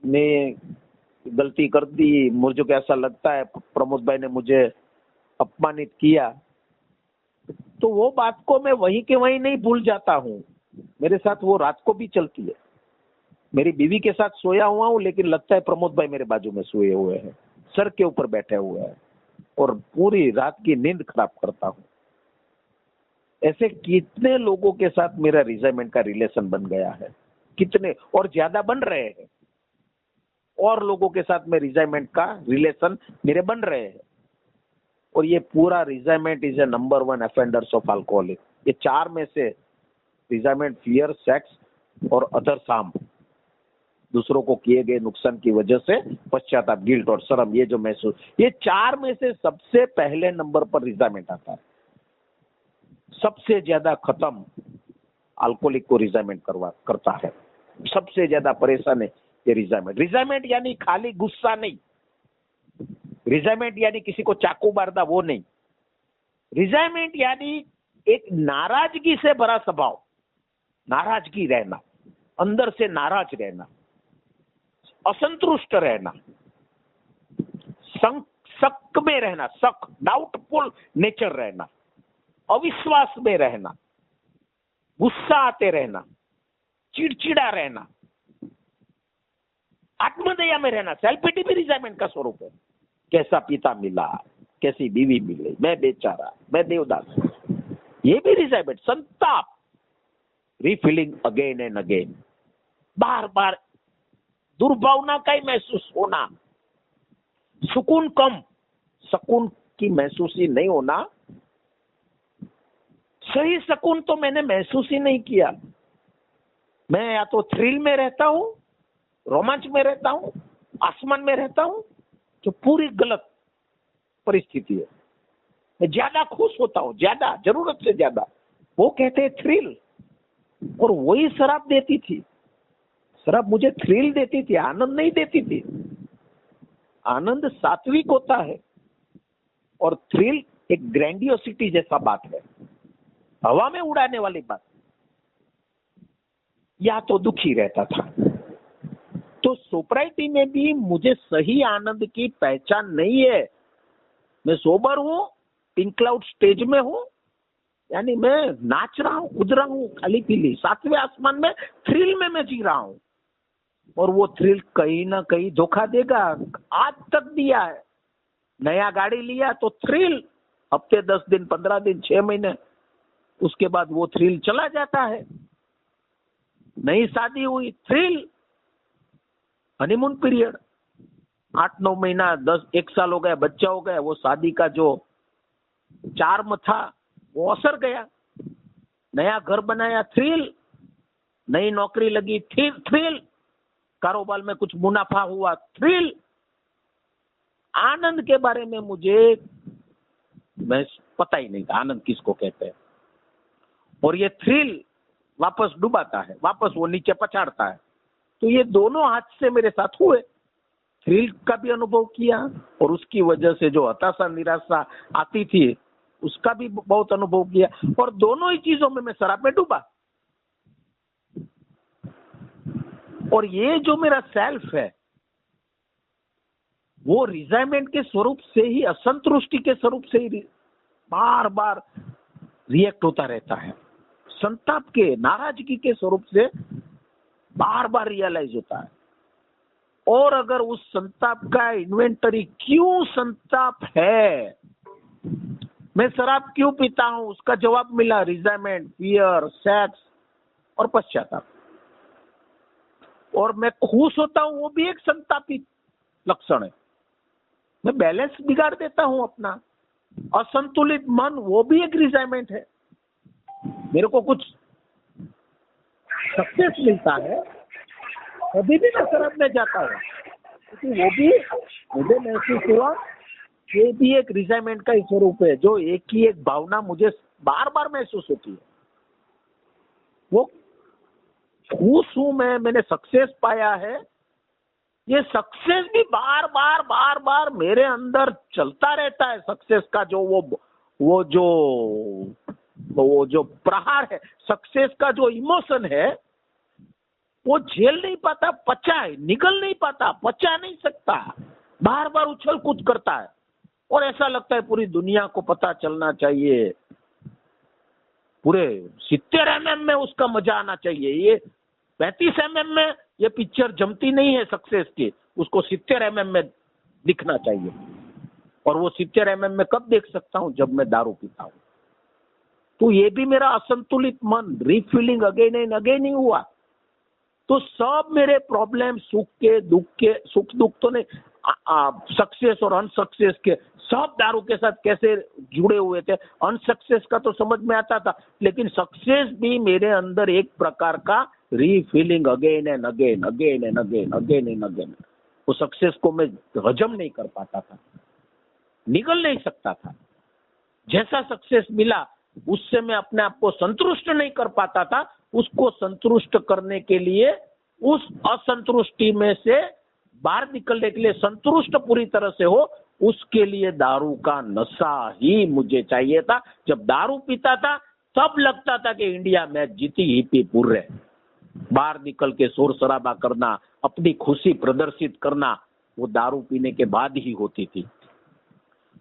ने गलती कर दी, मुझे को ऐसा लगता है प्रमोद भाई ने मुझे अपमानित किया, तो वो बात को मैं वहीं के वहीं नहीं भूल जाता हूँ। मेरे साथ वो रात को भी चलती है। मेरी बीवी के साथ सोया हुआ हूँ, लेकिन लगता है प्रमोद भाई मेरे बाजू में सोए हुए हैं, सर के ऊपर बैठे हुए हैं, और पूरी रात की नींद खराब करता हूँ। ऐसे कितने लोगों के साथ मेरा रिजाइनमेंट का रिलेशन बन गया है, कितने, और ज्यादा बन रहे हैं। और लोगों के साथ में रिजाइनमेंट का रिलेशन मेरे बन रहे हैं। और ये पूरा resentment is a number 1 offenders of alcoholic. ये 4 में से रिजाइनमेंट, फियर, सेक्स और अदर हार्म, दूसरों को किए गए नुकसान की वजह से पश्चाताप, गिल्ट और शर्म, ये जो महसूस, ये 4 में से सबसे पहले नंबर पर रिजाइनमेंट आता है। सबसे ज्यादा खत्म अल्कोहलिक को रिजाइनमेंट करता है। सबसे ज्यादा परेशान है ये रिजाइनमेंट। रिजाइनमेंट यानी खाली गुस्सा नहीं, रिजाइनमेंट यानी किसी को चाकू मारना, वो नहीं। रिजाइनमेंट यानी एक नाराजगी से भरा स्वभाव, नाराजगी रहना, अंदर से नाराज रहना, असंतुष्ट रहना, शक में रहना, शक, डाउटफुल नेचर रहना, अविश्वास में रहना, गुस्सा आते रहना, चिड़चिड़ा रहना, आत्मदया में रहना। सेल्फ पिटी भी रिजाइनमेंट का स्वरूप है। कैसा पिता मिला, कैसी बीवी मिली, मैं बेचारा, मैं देवदास, ये भी रिजाइनमेंट। संताप, रीफीलिंग अगेन एंड अगेन, बार बार दुर्भावना का ही महसूस होना, सुकून कम, सुकून की महसूस ही नहीं होना। सही सुकून तो मैंने महसूस ही नहीं किया। मैं या तो थ्रिल में रहता हूं, रोमांच में रहता हूं, आसमान में रहता हूं, जो पूरी गलत परिस्थिति है। मैं ज्यादा खुश होता हूं, ज्यादा, जरूरत से ज्यादा। वो कहते हैं थ्रिल, और वही शराब देती थी। शराब मुझे थ्रिल देती थी, आनंद नहीं देती थी। आनंद सात्विक होता है, और थ्रिल एक ग्रैंडियोसिटी जैसा बात है, हवा में उड़ाने वाली बात। या तो दुखी रहता था। तो सोब्राइटी में भी मुझे सही आनंद की पहचान नहीं है। मैं सोबर हूं, पिंक क्लाउड स्टेज में हूं, यानी मैं नाच रहा हूं, कूद रहा हूं, खाली पीली 7वें आसमान में, थ्रिल में मैं जी रहा हूं। और वो थ्रिल कहीं ना कहीं धोखा देगा। आज तक दिया है। नया गाड़ी लिया तो थ्रिल, हफ्ते 10 दिन, 15 दिन, 6 महीने, उसके बाद वो थ्रिल चला जाता है। नई शादी हुई, थ्रिल, हनीमून पीरियड, 8-9 महीना, 1 साल हो गया, बच्चा हो गया, वो शादी का जो चार्म था वो असर गया। नया घर बनाया, थ्रिल, नई नौकरी लगी, थ्रिल, कारोबार में कुछ मुनाफा हुआ, थ्रिल। आनंद के बारे में मुझे मैं पता ही नहीं था, आनंद किसको कहते हैं। और ये थ्रिल वापस डुबाता है, वापस वो नीचे पछाड़ता है। तो ये दोनों हाथ से मेरे साथ हुए। थ्रिल का भी अनुभव किया, और उसकी वजह से जो हताशा, निराशा आती थी, उसका भी बहुत अनुभव किया। और दोनों ही चीजों में मैं शराब में डूबा। और ये जो मेरा सेल्फ है, वो रिजाइनमेंट के स्वरूप से ही, असंतुष्टि के स्वरूप से ही बार बार रिएक्ट होता रहता है। संताप के, नाराजगी के स्वरूप से बार बार रियलाइज होता है। और अगर उस संताप का इन्वेंटरी, क्यों संताप है, मैं शराब क्यों पीता हूं, उसका जवाब मिला, रिजाइनमेंट, फियर, सेक्स और पश्चाताप। और मैं खुश होता हूं, वो भी एक संतापित लक्षण है। मैं बैलेंस बिगाड़ देता हूं अपना, असंतुलित मन, वो भी एक रिजाइनमेंट है। मेरे को कुछ सक्सेस मिलता है, कभी भी मैं शराब में जाता हूँ, क्योंकि वो भी मुझे महसूस हुआ, ये भी एक रिजाइनमेंट का ही स्वरूप है, जो एक ही एक भावना मुझे बार बार महसूस होती है। वो खुश हूं मैंने सक्सेस पाया है, ये सक्सेस भी बार बार मेरे अंदर चलता रहता है। सक्सेस का जो वो जो प्रहार है, सक्सेस का जो इमोशन है, वो झेल नहीं पाता, निकल नहीं पाता, पचा नहीं सकता, बार बार उछल कूद करता है और ऐसा लगता है पूरी दुनिया को पता चलना चाहिए, पूरे 70 mm में उसका मजा आना चाहिए। ये 35 mm में ये पिक्चर जमती नहीं है सक्सेस की, उसको 70 mm में दिखना चाहिए। और वो 70 mm में कब देख सकता हूं? जब मैं दारू पीता हूं। तो ये भी मेरा असंतुलित मन रीफिलिंग अगेन एंड अगेन ही हुआ। तो सब मेरे प्रॉब्लम, सुख दुख तो नहीं, सक्सेस और अनसक्सेस के, सब दारू के साथ कैसे जुड़े हुए थे। अनसक्सेस का तो समझ में आता था, लेकिन सक्सेस भी मेरे अंदर एक प्रकार का refilling again and again, again and again, again and again. वो सक्सेस को मैं हजम नहीं कर पाता था, निकल नहीं सकता था। जैसा सक्सेस मिला उससे मैं अपने आप को संतुष्ट नहीं कर पाता था। उसको संतुष्ट करने के लिए, उस असंतुष्टि में से बाहर निकलने के लिए, संतुष्ट पूरी तरह से हो, उसके लिए दारू का नशा ही मुझे चाहिए था। जब दारू पीता था तब लगता था कि इंडिया मैच जीती, हिपी पूरे। बाहर निकल के शोर शराबा करना, अपनी खुशी प्रदर्शित करना, वो दारू पीने के बाद ही होती थी।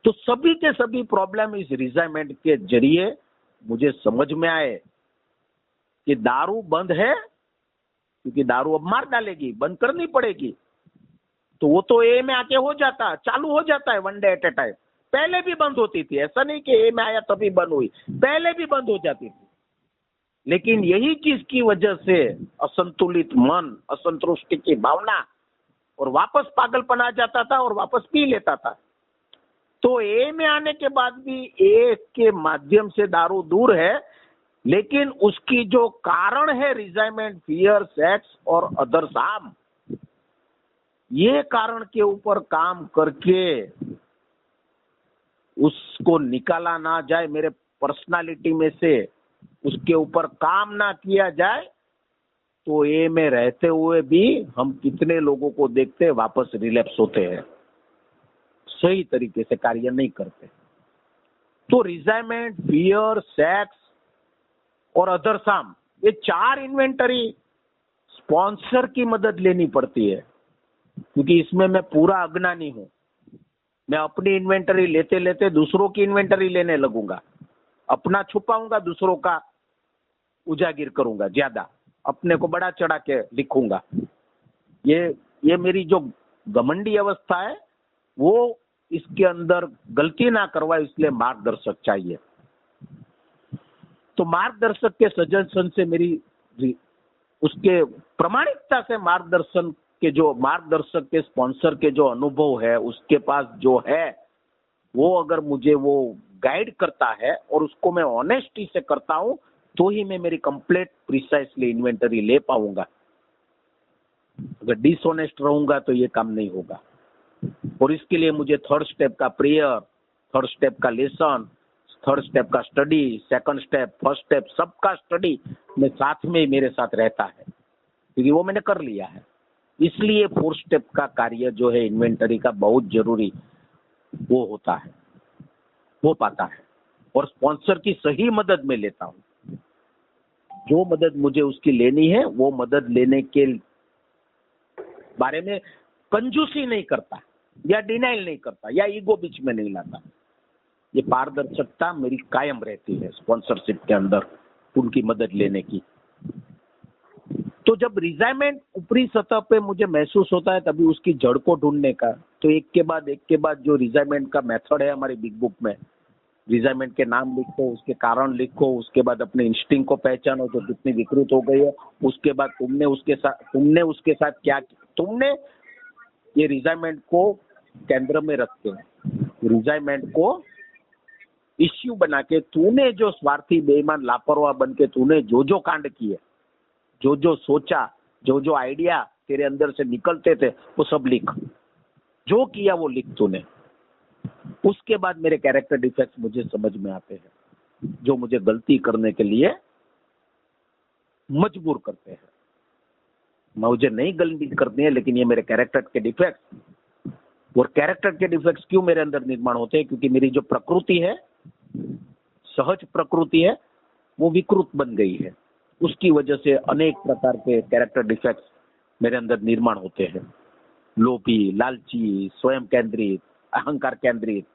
तो सभी के सभी प्रॉब्लम इस रिजाइनमेंट के जरिए मुझे समझ में आए कि दारू बंद है, क्योंकि दारू अब मार डालेगी, बंद करनी पड़ेगी। तो वो तो ए में आके हो जाता, चालू हो जाता है one day at A time. पहले भी बंद होती थी, ऐसा नहीं कि ए में आया तभी बंद हुई, पहले भी बंद हो जाती थी। लेकिन यही चीज की वजह से असंतुलित मन, असंतुष्टि की भावना, और वापस पागलपन आ जाता था और वापस पी लेता था। तो ए में आने के बाद भी ए के माध्यम से दारू दूर है, लेकिन उसकी जो कारण है रिजाइनमेंट, फियर, सेक्स और अदर हार्म, ये कारण के ऊपर काम करके उसको निकाला ना जाए मेरे पर्सनालिटी में से, उसके ऊपर काम ना किया जाए, तो ए में रहते हुए भी हम कितने लोगों को देखते हैं वापस रिलैप्स होते हैं, सही तरीके से कार्य नहीं करते। तो रिजाइनमेंट, फियर, सेक्स और अदर हार्म, ये 4 इन्वेंटरी स्पॉन्सर की मदद लेनी पड़ती है, क्योंकि इसमें मैं पूरा अज्ञानी हूं। मैं अपनी इन्वेंटरी लेते लेते दूसरों की इन्वेंटरी लेने लगूंगा, अपना छुपाऊंगा, दूसरों का उजागिर करूंगा, ज्यादा अपने को बड़ा चढ़ा के लिखूंगा। ये मेरी जो घमंडी अवस्था है, वो इसके अंदर गलती ना करवाए, इसलिए मार्गदर्शक चाहिए। तो मार्गदर्शक के सजेशन से मेरी, उसके प्रामाणिकता से मार्गदर्शक के स्पॉन्सर के जो अनुभव है, उसके पास जो है, वो अगर मुझे वो गाइड करता है और उसको मैं ऑनेस्टी से करता हूं, तो ही मैं मेरी कंप्लीट प्रिसाइसली इन्वेंटरी ले पाऊंगा। अगर डिसऑनेस्ट रहूंगा तो ये काम नहीं होगा। और इसके लिए मुझे 3rd स्टेप का प्रेयर, 3rd स्टेप का लेसन, 3rd स्टेप का study, 2nd step, 1st step, सबका स्टडी में साथ में मेरे साथ रहता है, क्योंकि वो मैंने कर लिया है। इसलिए 4th स्टेप का कार्य जो है इन्वेंटरी का, बहुत जरूरी वो होता है, हो पाता है। और स्पॉन्सर की सही मदद में लेता हूं, जो मदद मुझे उसकी लेनी है, वो मदद लेने के बारे में कंजूसी नहीं करता या डिनाइल नहीं करता या ईगो बीच में नहीं लाता। ये पारदर्शिता मेरी कायम रहती है स्पॉन्सरशिप के अंदर, उनकी मदद लेने की। तो जब रिजाइनमेंट ऊपरी सतह पे मुझे महसूस होता है, तभी उसकी जड़ को ढूंढने का, तो एक के बाद जो रिजाइनमेंट का मेथड है हमारी बिग बुक में, रिजाइनमेंट के नाम लिखो, उसके कारण लिखो, उसके बाद अपने इंस्टिंक्ट को पहचानो जो कितनी विकृत हो गई है, उसके बाद तुमने उसके साथ क्या, तुमने ये रिजाइनमेंट को केंद्र में रख के, रिजाइनमेंट को इश्यू बना के, तूने जो स्वार्थी, बेईमान, लापरवाह बन के तूने जो कांड किए, जो सोचा, जो आइडिया तेरे अंदर से निकलते थे, वो सब लिख, जो किया वो लिख तूने। उसके बाद मेरे कैरेक्टर डिफेक्ट्स मुझे समझ में आते हैं, जो मुझे गलती करने के लिए मजबूर करते हैं। मुझे नहीं गलती करनी है, लेकिन ये मेरे कैरेक्टर के डिफेक्ट्स, और कैरेक्टर के डिफेक्ट्स क्यों मेरे अंदर निर्माण होते हैं? क्योंकि मेरी जो प्रकृति है, सहज प्रकृति है, वो विकृत बन गई है। उसकी वजह से अनेक प्रकार के कैरेक्टर डिफेक्ट्स मेरे अंदर निर्माण होते हैं। लोभी, लालची, स्वयं केंद्रित, अहंकार केंद्रित,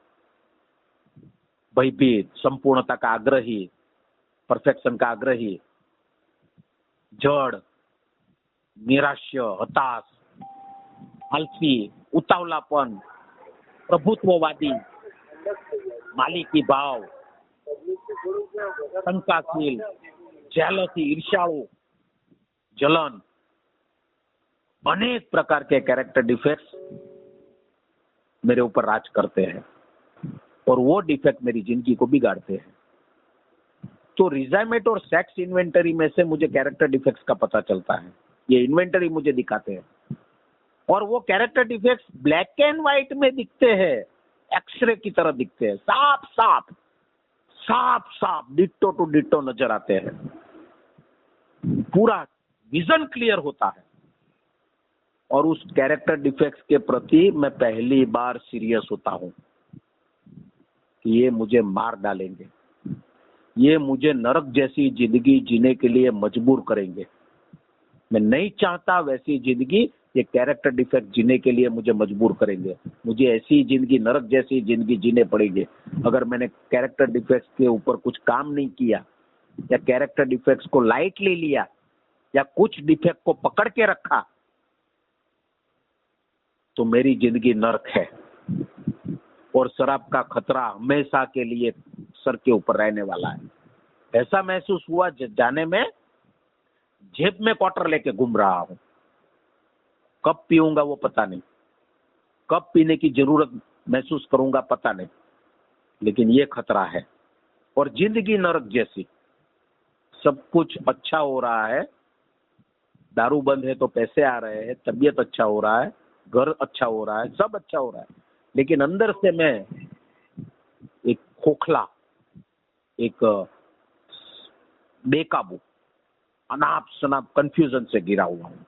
भयभीत, संपूर्णता का आग्रही, परफेक्शन का आग्रही, जड़, निराश्य, हताश, आलसी, उतावलापन, प्रभुत्ववादी, मालिकी भाव, शंकाशील, जेलसी, ईर्ष्याळु, जलन, अनेक प्रकार के कैरेक्टर डिफेक्ट्स मेरे ऊपर राज करते हैं और वो डिफेक्ट मेरी जिंदगी को बिगाड़ते हैं। तो रिजाइमेट और सेक्स इन्वेंटरी में से मुझे कैरेक्टर डिफेक्ट्स का पता चलता है। ये इन्वेंटरी मुझे दिखाते हैं और वो character defects black and white में दिखते हैं, एक्सरे की तरह दिखते हैं, साफ साफ साफ साफ डिट्टो टू डिट्टो नजर आते हैं। पूरा विजन क्लियर होता है और उस कैरेक्टर डिफेक्ट्स के प्रति मैं पहली बार सीरियस होता हूं कि ये मुझे मार डालेंगे, ये मुझे नरक जैसी जिंदगी जीने के लिए मजबूर करेंगे। मैं नहीं चाहता वैसी जिंदगी, ये कैरेक्टर डिफेक्ट जीने के लिए मुझे मजबूर करेंगे। मुझे ऐसी जिंदगी, नरक जैसी जिंदगी जीने पड़ेगी अगर मैंने कैरेक्टर डिफेक्ट्स के ऊपर कुछ काम नहीं किया या कैरेक्टर डिफेक्ट्स को लाइटली लिया या कुछ डिफेक्ट को पकड़ के रखा तो मेरी जिंदगी नरक है और शराब का खतरा हमेशा के लिए सर के ऊपर रहने वाला है। ऐसा महसूस हुआ जाने में जेब में क्वार्टर लेके घूम रहा हूं। कब पीऊंगा वो पता नहीं, कब पीने की जरूरत महसूस करूंगा पता नहीं, लेकिन ये खतरा है। और जिंदगी नरक जैसी, सब कुछ अच्छा हो रहा है, दारू बंद है तो पैसे आ रहे हैं, तबीयत अच्छा हो रहा है, घर अच्छा हो रहा है, सब अच्छा हो रहा है, लेकिन अंदर से मैं एक खोखला, एक बेकाबू, अनाप शनाप कंफ्यूजन से घिरा हुआ हूँ।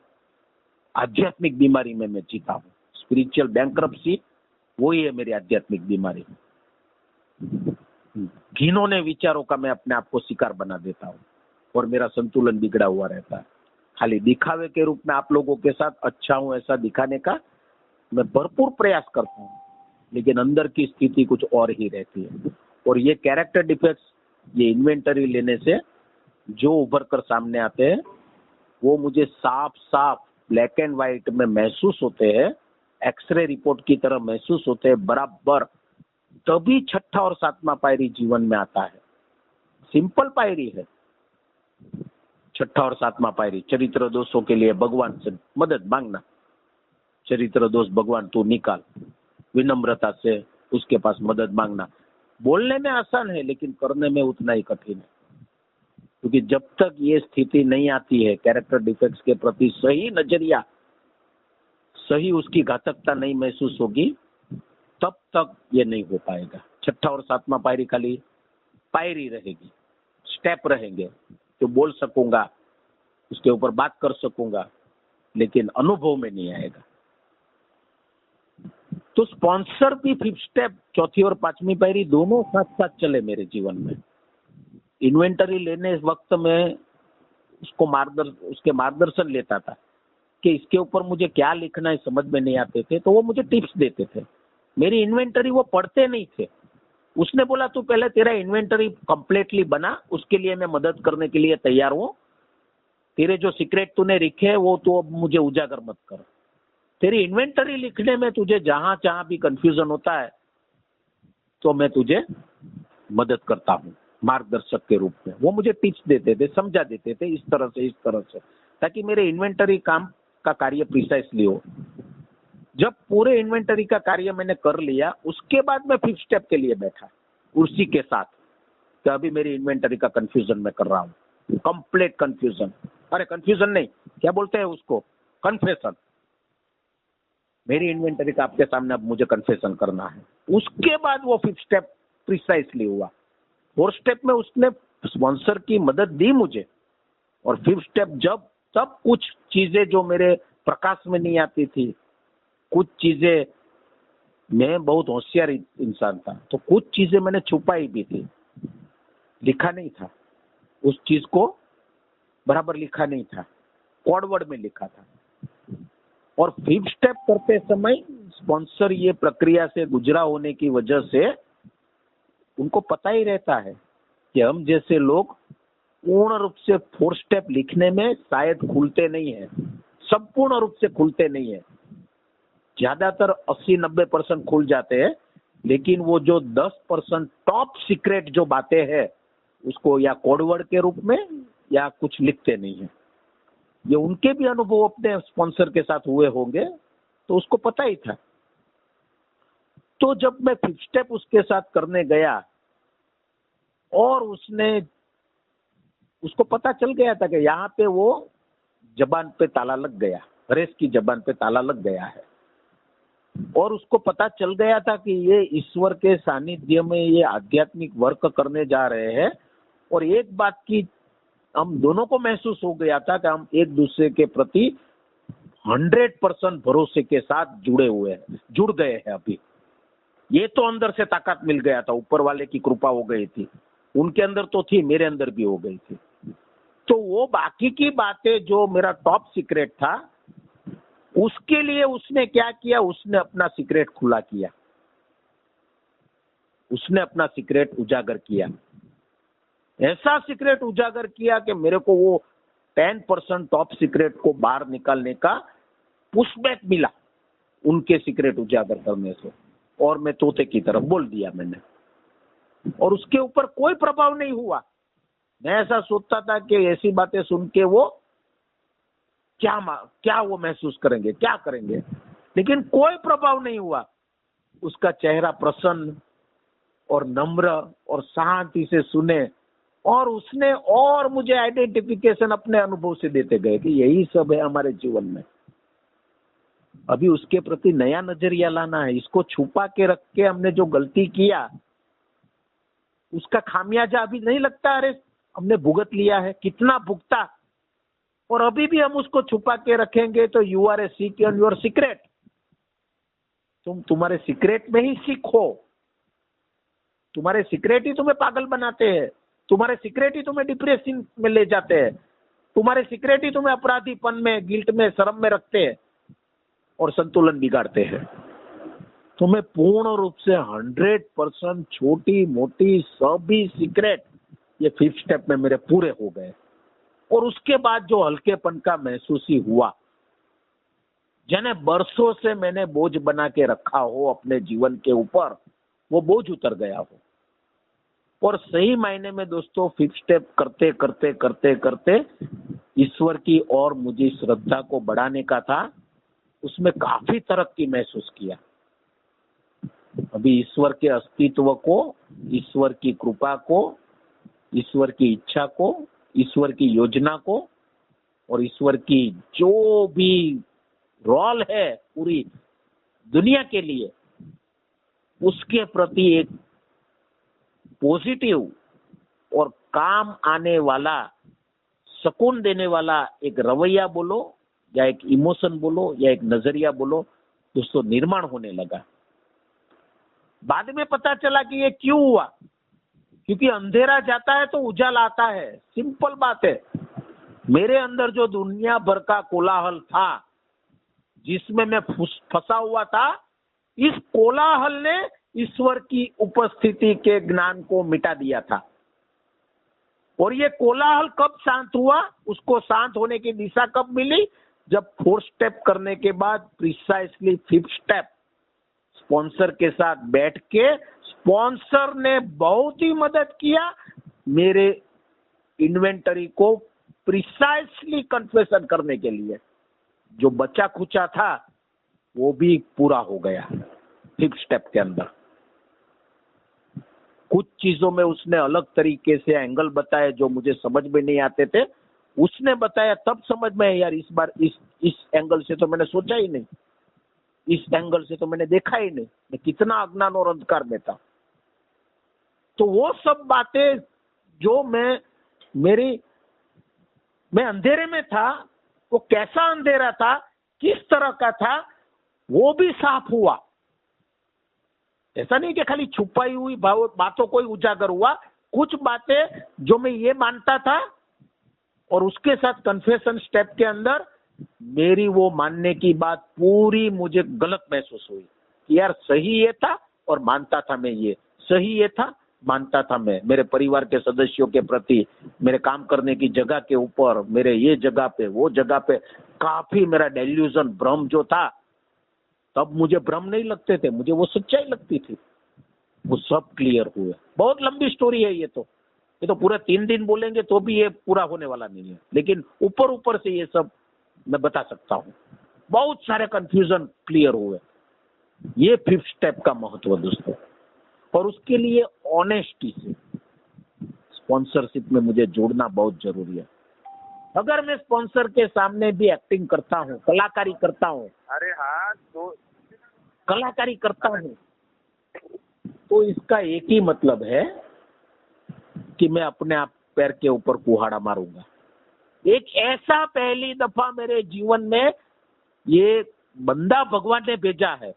आध्यात्मिक बीमारी में मैं जीता हूँ। स्पिरिचुअल बैंक्रप्सी वही है मेरी आध्यात्मिक बीमारी। घिनौने विचारों का मैं अपने आप को शिकार बना देता हूँ और मेरा संतुलन बिगड़ा हुआ रहता है। खाली दिखावे के रूप में आप लोगों के साथ अच्छा हूँ ऐसा दिखाने का मैं भरपूर प्रयास करता हूँ, लेकिन अंदर की स्थिति कुछ और ही रहती है। और ये कैरेक्टर डिफेक्ट्स, ये इन्वेंटरी लेने से जो उभर कर सामने आते हैं वो मुझे साफ साफ ब्लैक एंड व्हाइट में महसूस होते हैं, एक्सरे रिपोर्ट की तरह महसूस होते हैं बराबर। तभी छठा और सातवां पायरी जीवन में आता है। सिंपल पायरी है छठा और सातवां पायरी। चरित्र दोषों के लिए भगवान से मदद मांगना, चरित्र दोष भगवान तू निकाल, विनम्रता से उसके पास मदद मांगना। बोलने में आसान है लेकिन करने में उतना ही कठिन है, क्योंकि जब तक ये स्थिति नहीं आती है, कैरेक्टर डिफेक्ट्स के प्रति सही नजरिया, सही उसकी घातकता नहीं महसूस होगी, तब तक ये नहीं हो पाएगा। छठा और सातवां पायरी खाली पायरी रहेगी, स्टेप रहेंगे जो बोल सकूंगा, उसके ऊपर बात कर सकूंगा, लेकिन अनुभव में नहीं आएगा। तो स्पॉन्सर भी फिफ्थ स्टेप, चौथी और पांचवी पायरी दोनों साथ साथ चले मेरे जीवन में। इन्वेंटरी लेने वक्त में उसके मार्गदर्शन लेता था कि इसके ऊपर मुझे क्या लिखना है समझ में नहीं आते थे, तो वो मुझे टिप्स देते थे। मेरी इन्वेंटरी वो पढ़ते नहीं थे। उसने बोला तू पहले तेरा इन्वेंटरी कंप्लीटली बना, उसके लिए मैं मदद करने के लिए तैयार हूँ। तेरे जो सीक्रेट तूने लिखे है वो तो अब मुझे उजागर मत कर। तेरी इन्वेंटरी लिखने में तुझे जहां जहां भी कंफ्यूजन होता है तो मैं तुझे मदद करता हूँ मार्गदर्शक के रूप में। वो मुझे टिप्स देते थे, समझा देते थे इस तरह से, ताकि मेरे इन्वेंटरी काम का कार्य प्रिसाइसली हो। जब पूरे इन्वेंटरी का कार्य मैंने कर लिया, उसके बाद मैं फिफ्थ स्टेप के लिए बैठा उसी के साथ। तो अभी मेरी इन्वेंटरी का कंफ्यूजन मैं कर रहा हूँ, कंप्लीट कंफ्यूजन। अरे कंफ्यूजन नहीं, क्या बोलते हैं उसको, कन्फेशन। मेरी इन्वेंटरी का आपके सामने अब मुझे कन्फेशन करना है। उसके बाद वो फिफ्थ स्टेप प्रिसाइसली हुआ। फोर्थ स्टेप में उसने स्पॉन्सर की मदद दी मुझे, और फिफ्थ स्टेप जब तब कुछ चीजें जो मेरे प्रकाश में नहीं आती थी, कुछ चीजें, मैं बहुत होशियार इंसान था तो कुछ चीजें मैंने छुपाई भी थी, लिखा नहीं था। उस चीज को बराबर लिखा नहीं था, कोड वर्ड में लिखा था। और 5th स्टेप करते समय स्पॉन्सर ये प्रक्रिया से गुजरा होने की वजह से उनको पता ही रहता है कि हम जैसे लोग पूर्ण रूप से 4th स्टेप लिखने में शायद खुलते नहीं है, संपूर्ण रूप से खुलते नहीं है। ज्यादातर 80-90% खुल जाते हैं, लेकिन वो जो 10% टॉप सीक्रेट जो बातें हैं उसको या कोडवर्ड के रूप में या कुछ लिखते नहीं है। ये उनके भी अनुभव अपने स्पॉन्सर के साथ हुए होंगे, तो उसको पता ही था। तो जब मैं 5th स्टेप उसके साथ करने गया और उसको पता चल गया था कि यहाँ पे वो जबान पे ताला लग गया, हरेश की जबान पे ताला लग गया है। और उसको पता चल गया था कि ये ईश्वर के सानिध्य में ये आध्यात्मिक वर्क करने जा रहे हैं। और एक बात की हम दोनों को महसूस हो गया था कि हम एक दूसरे के प्रति 100% भरोसे के साथ जुड़ गए हैं। अभी ये तो अंदर से ताकत मिल गया था, ऊपर वाले की कृपा हो गई थी, उनके अंदर तो थी, मेरे अंदर भी हो गई थी। तो वो बाकी की बातें जो मेरा टॉप सीक्रेट था, उसके लिए उसने क्या किया, उसने अपना सीक्रेट खुला किया, उसने अपना सीक्रेट उजागर किया। ऐसा सीक्रेट उजागर किया कि मेरे को वो 10% टॉप सीक्रेट को बाहर निकालने का पुशबैक मिला उनके सीक्रेट उजागर करने से। और मैं तोते की तरफ बोल दिया मैंने, और उसके ऊपर कोई प्रभाव नहीं हुआ। मैं ऐसा सोचता था कि ऐसी बातें सुन के वो क्या वो महसूस करेंगे, क्या करेंगे, लेकिन कोई प्रभाव नहीं हुआ। उसका चेहरा प्रसन्न और नम्र और शांति से सुने, और उसने और मुझे आइडेंटिफिकेशन अपने अनुभव से देते गए कि यही सब है हमारे जीवन में। अभी उसके प्रति नया नजरिया लाना है। इसको छुपा के रख के हमने जो गलती किया उसका खामियाजा अभी नहीं लगता, अरे हमने भुगत लिया है, कितना भुगता, और अभी भी हम उसको छुपा के रखेंगे तो you are a seek in your secret. तुम तुम्हारे सीक्रेट में ही सीखो। तुम्हारे सीक्रेट ही तुम्हें पागल बनाते हैं, तुम्हारे सीक्रेट ही तुम्हें डिप्रेशन में ले जाते हैं, तुम्हारे सीक्रेट ही तुम्हें अपराधीपन में, गिल्ट में, शर्म में रखते हैं और संतुलन बिगाड़ते हैं। तुम्हें पूर्ण रूप से 100% छोटी मोटी सभी सीक्रेट ये 5th स्टेप में मेरे पूरे हो गए। और उसके बाद जो हल्केपन का महसूस ही हुआ, जने बरसों से मैंने बोझ बना के रखा हो अपने जीवन के ऊपर, वो बोझ उतर गया हो। और सही मायने में दोस्तों 5th स्टेप करते करते करते करते ईश्वर की और मुझे श्रद्धा को बढ़ाने का था, उसमें काफी तरक्की महसूस किया। अभी ईश्वर के अस्तित्व को, ईश्वर की कृपा को, ईश्वर की इच्छा को, ईश्वर की योजना को और ईश्वर की जो भी रोल है पूरी दुनिया के लिए, उसके प्रति एक पॉजिटिव और काम आने वाला, सुकून देने वाला एक रवैया बोलो या एक इमोशन बोलो या एक नजरिया बोलो, दोस्तों निर्माण होने लगा। बाद में पता चला कि ये क्यों हुआ, क्योंकि अंधेरा जाता है तो उजाला आता है। सिंपल बात है। मेरे अंदर जो दुनिया भर का कोलाहल था, जिसमें मैं फंसा हुआ था, इस कोलाहल ने ईश्वर की उपस्थिति के ज्ञान को मिटा दिया था। और ये कोलाहल कब शांत हुआ, उसको शांत होने की दिशा कब मिली, जब 4th स्टेप करने के बाद प्रिसाइसली 5th स्टेप स्पॉन्सर के साथ बैठ के, स्पॉन्सर ने बहुत ही मदद किया मेरे इन्वेंटरी को प्रिसाइसली कन्फेशन करने के लिए। जो बचा खुचा था वो भी पूरा हो गया 5th स्टेप के अंदर। कुछ चीजों में उसने अलग तरीके से एंगल बताए जो मुझे समझ में नहीं आते थे, उसने बताया, तब समझ में यार इस बार इस एंगल से तो मैंने सोचा ही नहीं, इस एंगल से तो मैंने देखा ही नहीं, मैं कितना अज्ञान और अंधकार में था। तो वो सब बातें जो मैं अंधेरे में था, वो कैसा अंधेरा था, किस तरह का था, वो भी साफ हुआ। ऐसा नहीं कि खाली छुपाई हुई बातों को ही उजागर हुआ। कुछ बातें जो मैं ये मानता था और उसके साथ कन्फेशन स्टेप के अंदर मेरी वो मानने की बात पूरी मुझे गलत महसूस हुई कि यार सही ये था और मानता था मैं, ये सही ये था मानता था मैं, मेरे परिवार के सदस्यों के प्रति, मेरे काम करने की जगह के ऊपर, मेरे ये जगह पे वो जगह पे काफी मेरा डेल्यूजन भ्रम जो था, तब मुझे भ्रम नहीं लगते थे, मुझे वो सच्चाई लगती थी, वो सब क्लियर हुए। बहुत लंबी स्टोरी है ये तो पूरे 3 दिन बोलेंगे तो भी ये पूरा होने वाला नहीं है, लेकिन ऊपर ऊपर से ये सब मैं बता सकता हूँ। बहुत सारे कंफ्यूजन क्लियर हुए। ये 5th स्टेप का महत्व दोस्तों, और उसके लिए ऑनेस्टी से स्पॉन्सरशिप में मुझे जोड़ना बहुत जरूरी है। अगर मैं स्पॉन्सर के सामने भी एक्टिंग करता हूँ, कलाकारी करता हूँ, अरे हाँ तो कलाकारी करता हूँ, तो इसका एक ही मतलब है कि मैं अपने आप पैर के ऊपर कुहाड़ा मारूंगा। एक ऐसा पहली दफा मेरे जीवन में ये बंदा भगवान ने भेजा है,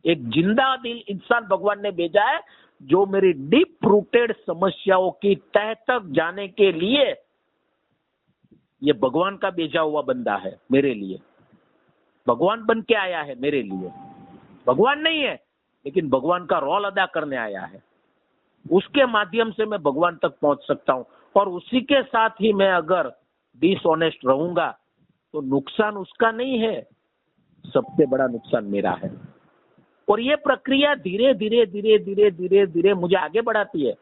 एक जिंदा दिल इंसान भगवान ने भेजा है, जो मेरी डीप रूटेड समस्याओं की तह तक जाने के लिए ये भगवान का भेजा हुआ बंदा है मेरे लिए। भगवान बन के आया है मेरे लिए, भगवान नहीं है लेकिन भगवान का रोल अदा करने आया है। उसके माध्यम से मैं भगवान तक पहुंच सकता हूं, और उसी के साथ ही मैं अगर डिसऑनेस्ट रहूंगा तो नुकसान उसका नहीं है, सबसे बड़ा नुकसान मेरा है। और ये प्रक्रिया धीरे धीरे धीरे धीरे धीरे धीरे मुझे आगे बढ़ाती है।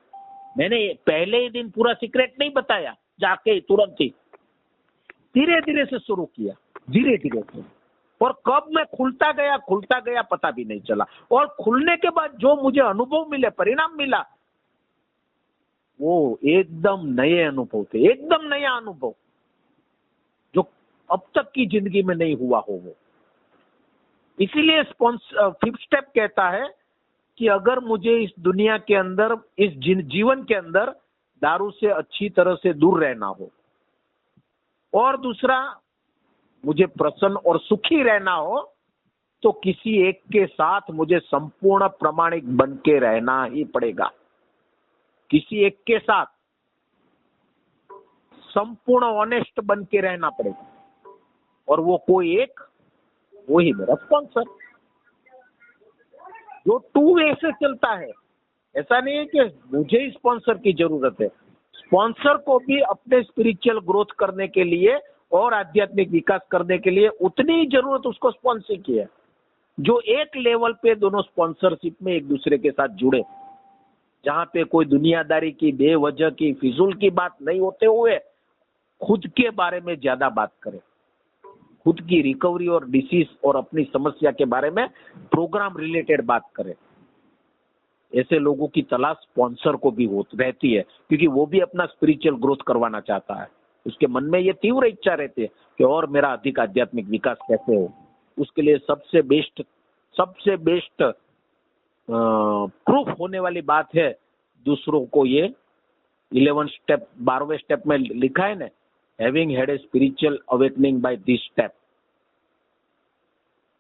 मैंने पहले ही दिन पूरा सीक्रेट नहीं बताया जाके तुरंत ही, धीरे धीरे से शुरू किया, धीरे धीरे से, और कब मैं खुलता गया पता भी नहीं चला। और खुलने के बाद जो मुझे अनुभव मिले, परिणाम मिला, वो एकदम नए अनुभव थे, एकदम नया अनुभव जो अब तक की जिंदगी में नहीं हुआ हो वो। इसीलिए 5th स्टेप कहता है कि अगर मुझे इस दुनिया के अंदर, इस जीवन के अंदर दारू से अच्छी तरह से दूर रहना हो, और दूसरा मुझे प्रसन्न और सुखी रहना हो, तो किसी एक के साथ मुझे संपूर्ण प्रामाणिक बन के रहना ही पड़ेगा। किसी एक के साथ संपूर्ण ऑनेस्ट बन के रहना पड़ेगा, और वो कोई एक, वो ही मेरा स्पॉन्सर, जो 2 वे से चलता है। ऐसा नहीं है कि मुझे ही स्पॉन्सर की जरूरत है, स्पॉन्सर को भी अपने स्पिरिचुअल ग्रोथ करने के लिए और आध्यात्मिक विकास करने के लिए उतनी ही जरूरत उसको स्पॉन्सर की है, जो एक लेवल पे दोनों स्पॉन्सरशिप में एक दूसरे के साथ जुड़े, जहां पे कोई दुनियादारी की, बेवजह की, फिजूल की बात नहीं होते हुए खुद के बारे में ज्यादा बात करें, खुद की रिकवरी और डिसीज और अपनी समस्या के बारे में प्रोग्राम रिलेटेड बात करें। ऐसे लोगों की तलाश स्पॉन्सर को भी रहती है, क्योंकि वो भी अपना स्पिरिचुअल ग्रोथ करवाना चाहता है। उसके मन में ये तीव्र इच्छा रहती है कि और मेरा अधिक आध्यात्मिक विकास कैसे हो। उसके लिए सबसे बेस्ट प्रूफ होने वाली बात है दूसरों को ये 11 स्टेप, 12वें स्टेप में लिखा है ना, having had a spiritual awakening by this step.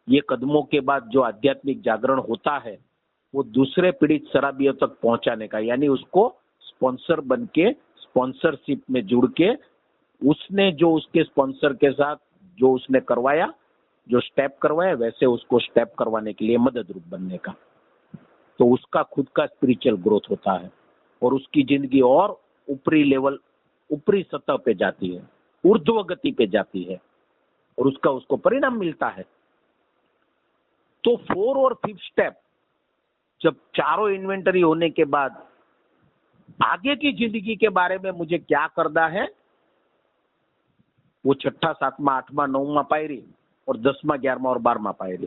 ये कदमों के बाद जो आध्यात्मिक जागरण होता है वो दूसरे पीड़ित शराबियों तक पहुंचाने का, यानी उसको स्पॉन्सर बन के, स्पॉन्सरशिप में जुड़ के, उसने जो उसके स्पॉन्सर के साथ जो उसने करवाया, जो स्टेप करवाया, वैसे उसको स्टेप करवाने के लिए मदद रूप बनने का, तो उसका खुद का स्पिरिचुअल ग्रोथ होता है, और उसकी जिंदगी और ऊपरी लेवल, ऊपरी सतह पे जाती है, ऊर्ध्व गति पे जाती है, और उसको परिणाम मिलता है। तो 4 और 5th स्टेप, जब चारों इन्वेंटरी होने के बाद आगे की जिंदगी के बारे में मुझे क्या करना है, वो 6ठा, 7वां, 8वां, 9वां पायरी और 10वां, 11वां और 12वां पायरी।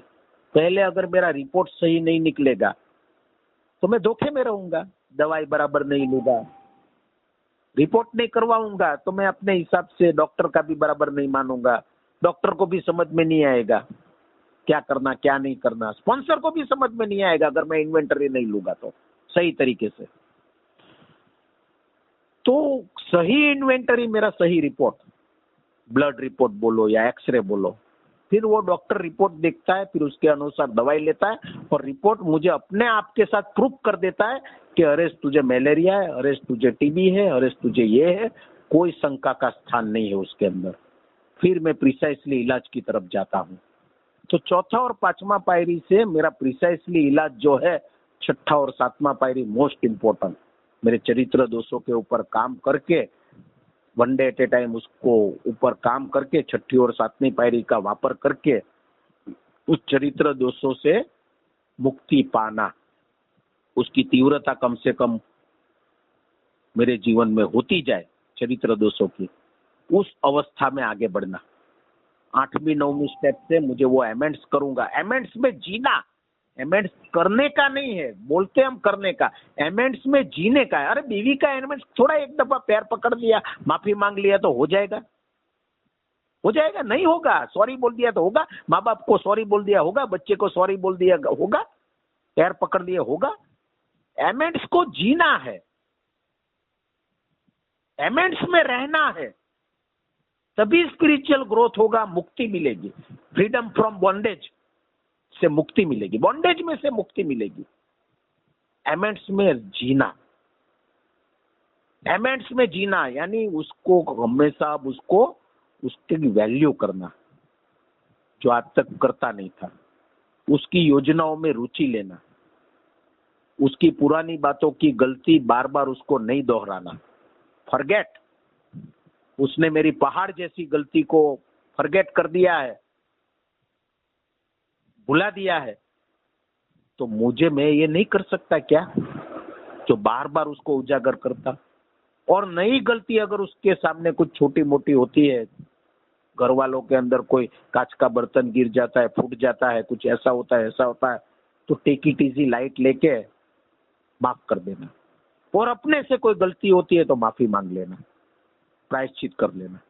पहले अगर मेरा रिपोर्ट सही नहीं निकलेगा तो मैं धोखे में रहूंगा, दवाई बराबर नहीं लूंगा, रिपोर्ट नहीं करवाऊंगा तो मैं अपने हिसाब से डॉक्टर का भी बराबर नहीं मानूंगा, डॉक्टर को भी समझ में नहीं आएगा क्या करना क्या नहीं करना, स्पॉन्सर को भी समझ में नहीं आएगा अगर मैं इन्वेंटरी नहीं लूंगा तो सही तरीके से। तो सही इन्वेंटरी, मेरा सही रिपोर्ट, ब्लड रिपोर्ट बोलो या एक्सरे बोलो, फिर वो डॉक्टर रिपोर्ट देखता है, फिर उसके अनुसार दवाई लेता है, और रिपोर्ट मुझे अपने आप के साथ प्रूफ कर देता है कि अरे तुझे मलेरिया है, अरे तुझे टीबी है, अरे तुझे ये है, कोई शंका का स्थान नहीं है उसके अंदर। फिर मैं प्रिसाइसली इलाज की तरफ जाता हूँ। तो चौथा और पांचवा पायरी से मेरा प्रिसाइसली इलाज जो है, छठा और सातवां पायरी मोस्ट इम्पोर्टेंट, मेरे चरित्र दोषों के ऊपर काम करके, one day at A time उसको ऊपर काम करके, छठी और सातवीं पायरी का वापर करके उस चरित्र दोषों से मुक्ति पाना, उसकी तीव्रता कम से कम मेरे जीवन में होती जाए चरित्र दोषों की, उस अवस्था में आगे बढ़ना। 8वीं 9वीं स्टेप से मुझे वो एमेंड्स करूंगा। एमेंड्स में जीना, एमेंड्स करने का नहीं है, बोलते हम करने का, एमेंड्स में जीने का है। अरे बीवी का एमेंड्स थोड़ा एक दफा पैर पकड़ लिया, माफी मांग लिया तो हो जाएगा? हो जाएगा? नहीं होगा। सॉरी बोल दिया तो होगा, माँ बाप को सॉरी बोल दिया होगा, बच्चे को सॉरी बोल दिया होगा, पैर पकड़ लिया होगा। एमेंड्स को जीना है, एमेंड्स में रहना है, तभी स्पिरिचुअल ग्रोथ होगा, मुक्ति मिलेगी। फ्रीडम फ्रॉम बॉन्डेज से मुक्ति मिलेगी, बॉन्डेज में से मुक्ति मिलेगी। एमेंड्स में जीना, एमेंड्स में जीना यानी उसको हमेशा उसको उसकी वैल्यू करना, जो आज तक करता नहीं था। उसकी योजनाओं में रुचि लेना, उसकी पुरानी बातों की गलती बार बार उसको नहीं दोहराना। फॉरगेट, उसने मेरी पहाड़ जैसी गलती को फॉरगेट कर दिया है, भुला दिया है, तो मुझे मैं ये नहीं कर सकता क्या जो बार बार उसको उजागर करता। और नई गलती अगर उसके सामने कुछ छोटी मोटी होती है, घर वालों के अंदर कोई कांच का बर्तन गिर जाता है, फूट जाता है, कुछ ऐसा होता है, ऐसा होता है, तो टेक इट इजी, लाइट लेके माफ कर देना। और अपने से कोई गलती होती है तो माफी मांग लेना, प्रायश्चित कर लेना।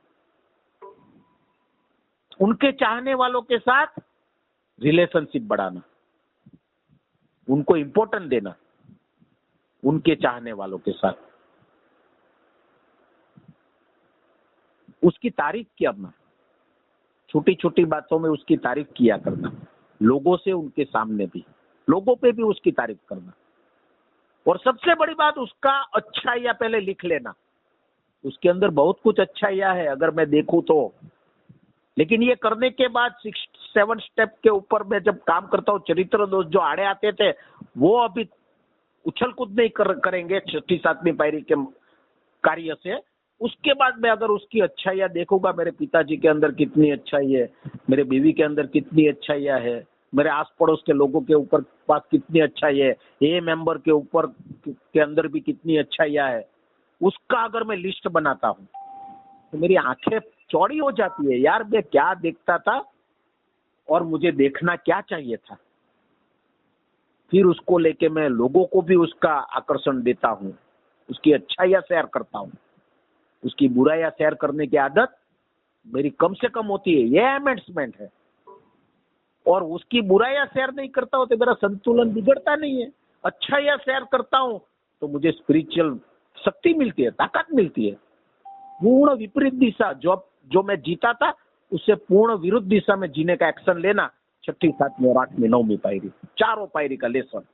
उनके चाहने वालों के साथ रिलेशनशिप बढ़ाना, उनको इंपॉर्टेंस देना, उनके चाहने वालों के साथ उसकी तारीफ करना, छोटी छोटी बातों में उसकी तारीफ किया करना, लोगों से, उनके सामने भी, लोगों पे भी उसकी तारीफ करना। और सबसे बड़ी बात, उसका अच्छाइयाँ पहले लिख लेना। उसके अंदर बहुत कुछ अच्छाइयाँ है अगर मैं देखूं तो, लेकिन ये करने के बाद 6-7 स्टेप के ऊपर मैं जब काम करता हूँ, चरित्र दोष जो आड़े आते थे वो अभी उछल कूद नहीं करेंगे छठी सातवीं पायरी के कार्य से। उसके बाद मैं अगर उसकी अच्छाइयाँ देखूंगा, मेरे पिताजी के अंदर कितनी अच्छाई है, मेरे बीवी के अंदर कितनी अच्छाइयाँ है, मेरे आस पड़ोस के लोगों के ऊपर पास कितनी अच्छाई है, ए मेंबर के ऊपर के अंदर भी कितनी अच्छाइयाँ है, उसका अगर मैं लिस्ट बनाता हूँ तो मेरी आंखें चौड़ी हो जाती है। यार मैं क्या देखता था और मुझे देखना क्या चाहिए था। फिर उसको लेके मैं लोगों को भी उसका आकर्षण देता हूँ, उसकी अच्छाइयाँ शेयर करता हूँ। उसकी बुराइयाँ शेयर करने की आदत मेरी कम से कम होती है, ये अमेंडमेंट है। और उसकी बुराइयाँ शेयर नहीं करता हूँ तो मेरा संतुलन बिगड़ता नहीं है। अच्छाइयाँ शेयर करता हूँ तो मुझे स्पिरिचुअल शक्ति मिलती है, ताकत मिलती है। पूर्ण विपरीत दिशा जो मैं जीता था उससे पूर्ण विरुद्ध दिशा में जीने का एक्शन लेना, छठी सातवीं और 8वीं 9वीं पायरी, चारों पायरी का लेसन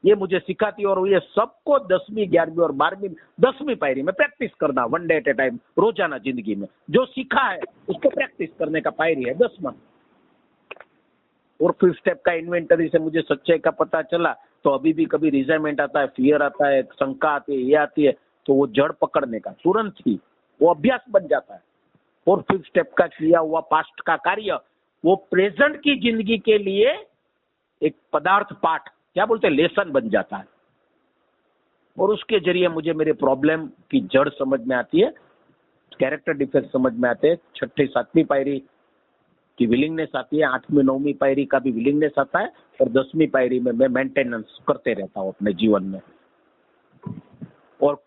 ये मुझे सिखाती है। और ये सबको 10वीं 11वीं और 12वीं 10वीं पायरी में प्रैक्टिस करना, one day at A time, रोजाना जिंदगी में जो सीखा है उसको प्रैक्टिस करने का पायरी है 10वां। और 5 स्टेप का इन्वेंटरी से मुझे सच्चाई का पता चला तो अभी भी कभी रिजाइमेंट आता है, फियर आता है, शंका आती है, ये आती है, तो वो जड़ पकड़ने का तुरंत ही वो अभ्यास बन जाता है। और 5 स्टेप का किया हुआ पास्ट का कार्य वो प्रेजेंट की जिंदगी के लिए एक पदार्थ पाठ, क्या बोलते हैं, लेसन बन जाता है। और उसके जरिए मुझे मेरे प्रॉब्लम की जड़ समझ में आती है, कैरेक्टर डिफेक्ट समझ में आते हैं। छठी सातवीं पायरी की विलिंगनेस आती है, 8वीं 9वीं पायरी का भी विलिंगनेस आता है, और 10वीं पायरी में मैं मेंटेनेंस करते रहता हूँ अपने जीवन में। और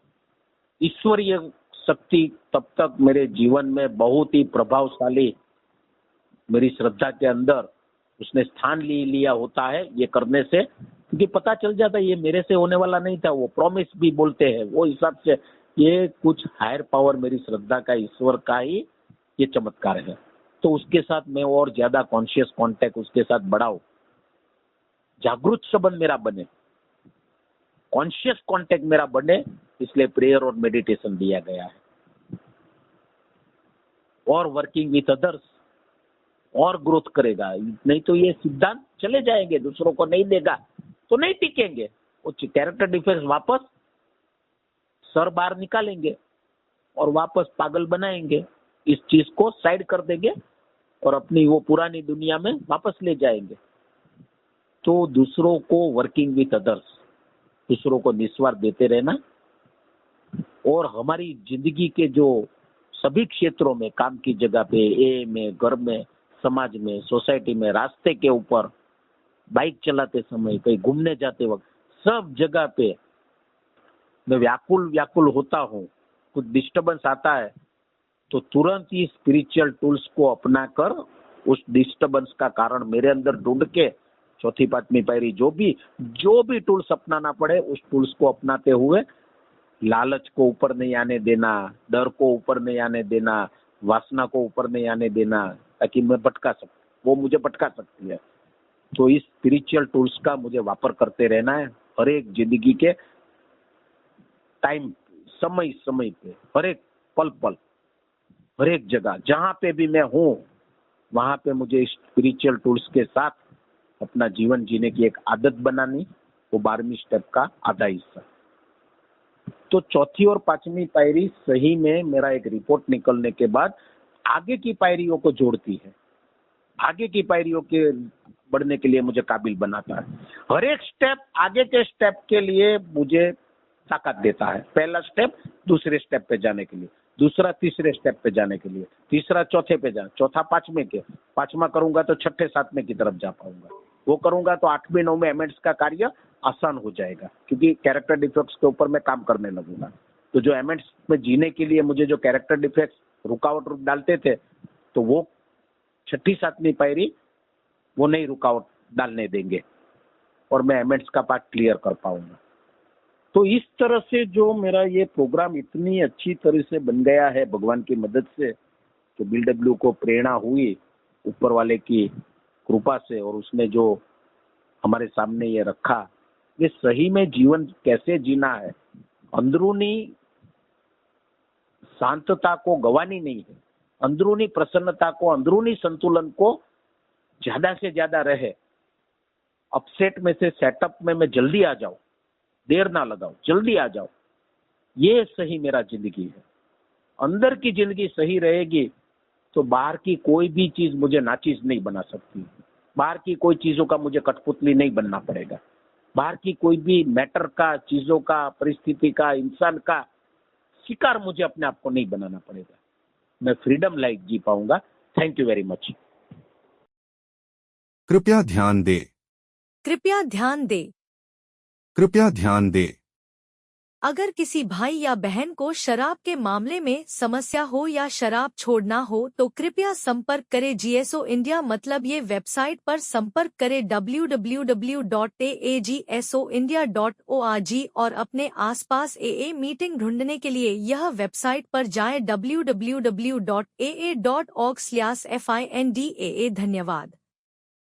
ईश्वरीय शक्ति तब तक मेरे जीवन में बहुत ही प्रभावशाली, मेरी श्रद्धा के अंदर उसने स्थान लिया होता है ये करने से, क्योंकि पता चल जाता है ये मेरे से होने वाला नहीं था। वो प्रॉमिस भी बोलते हैं, वो हिसाब से ये कुछ हायर पावर, मेरी श्रद्धा का, ईश्वर का ही ये चमत्कार है। तो उसके साथ मैं और ज्यादा कॉन्शियस कांटेक्ट उसके साथ बढ़ाऊं, जागरूक संबंध मेरा बने, कॉन्शियस कांटेक्ट मेरा बने, इसलिए प्रेयर और मेडिटेशन दिया गया है। और वर्किंग विथ अदर्स और ग्रोथ करेगा। नहीं तो ये सिद्धांत चले जाएंगे, दूसरों को नहीं देगा तो नहीं टिकेंगे। वो कैरेक्टर डिफेंस वापस सर बाहर निकालेंगे और वापस पागल बनाएंगे, इस चीज को साइड कर देंगे और अपनी वो पुरानी दुनिया में वापस ले जाएंगे। तो दूसरों को वर्किंग विथ अदर्स, दूसरों को निस्वार्थ देते रहना और हमारी जिंदगी के जो सभी क्षेत्रों में, काम की जगह पे, में, घर में, समाज में, सोसाइटी में, रास्ते के ऊपर, बाइक चलाते समय, कहीं घूमने जाते वक्त, सब जगह पे मैं व्याकुल होता हूँ। कुछ डिस्टरबेंस आता है तो तुरंत ही स्पिरिचुअल टूल्स को अपना कर उस डिस्टरबेंस का कारण मेरे अंदर ढूंढ के चौथी पांचवी पायरी जो भी टूल्स अपनाना पड़े उस टूल्स को अपनाते हुए लालच को ऊपर नहीं आने देना, डर को ऊपर नहीं आने देना, वासना को ऊपर नहीं आने देना, ताकि मैं भटका सकूं, वो मुझे भटका सकती है। तो इस स्पिरिचुअल टूल्स का मुझे वापर करते रहना है हर एक जिंदगी के टाइम, समय पे, हर एक पल, हर एक जगह जहां पे भी मैं हूँ वहां पे मुझे स्पिरिचुअल टूल्स के साथ अपना जीवन जीने की एक आदत बनानी, वो 12वीं स्टेप का आधा हिस्सा। तो चौथी और पांचवी पायरी सही में मेरा एक रिपोर्ट निकलने के बाद आगे की पायरियों को जोड़ती है, आगे की पायरियों के बढ़ने के लिए मुझे काबिल बनाता है। हर एक स्टेप आगे के स्टेप के लिए मुझे ताकत देता है। पहला स्टेप दूसरे स्टेप पे जाने के लिए, दूसरा तीसरे स्टेप पे जाने के लिए, तीसरा चौथे पे जा, चौथा पांचवें के, पांचवा करूंगा तो छठे सातवें की तरफ जा पाऊंगा, वो करूंगा तो 8वें 9वें एमेंट्स का कार्य आसान हो जाएगा, क्योंकि कैरेक्टर डिफेक्ट्स के ऊपर मैं काम करने लगूंगा। तो जो एमेंट्स में जीने के लिए मुझे जो कैरेक्टर डिफेक्ट्स रुकावट डालते थे, तो वो छठी सातवीं पायरी वो नहीं रुकावट डालने देंगे और मैं एमेंट्स का पार्ट क्लियर कर पाऊंगा। तो इस तरह से जो मेरा ये प्रोग्राम इतनी अच्छी तरह से बन गया है भगवान की मदद से, तो BLW को प्रेरणा हुई ऊपर वाले की कृपा से, और उसने जो हमारे सामने ये रखा, ये सही में जीवन कैसे जीना है, अंदरूनी शांतता को गंवानी नहीं है, अंदरूनी प्रसन्नता को, अंदरूनी संतुलन को ज्यादा से ज्यादा रहे, अपसेट में से सेटअप में मैं जल्दी आ जाऊं, देर ना लगाऊं, जल्दी आ जाओ, ये सही मेरा जिंदगी है। अंदर की जिंदगी सही रहेगी तो बाहर की कोई भी चीज मुझे नाचीज नहीं बना सकती, बाहर की कोई चीजों का मुझे कठपुतली नहीं बनना पड़ेगा, बाहर की कोई भी मैटर का, चीजों का, परिस्थिति का, इंसान का शिकार मुझे अपने आप को नहीं बनाना पड़ेगा। मैं फ्रीडम लाइफ जी पाऊंगा। Thank you very much. कृपया ध्यान दे, कृपया ध्यान दे। कृपया ध्यान दे। अगर किसी भाई या बहन को शराब के मामले में समस्या हो या शराब छोड़ना हो तो कृपया संपर्क करें GSO इंडिया, मतलब ये वेबसाइट पर संपर्क करें www.agsoindia.org और अपने आसपास AA मीटिंग ढूंढने के लिए यह वेबसाइट पर जाएं www.aa.org/findaa। धन्यवाद।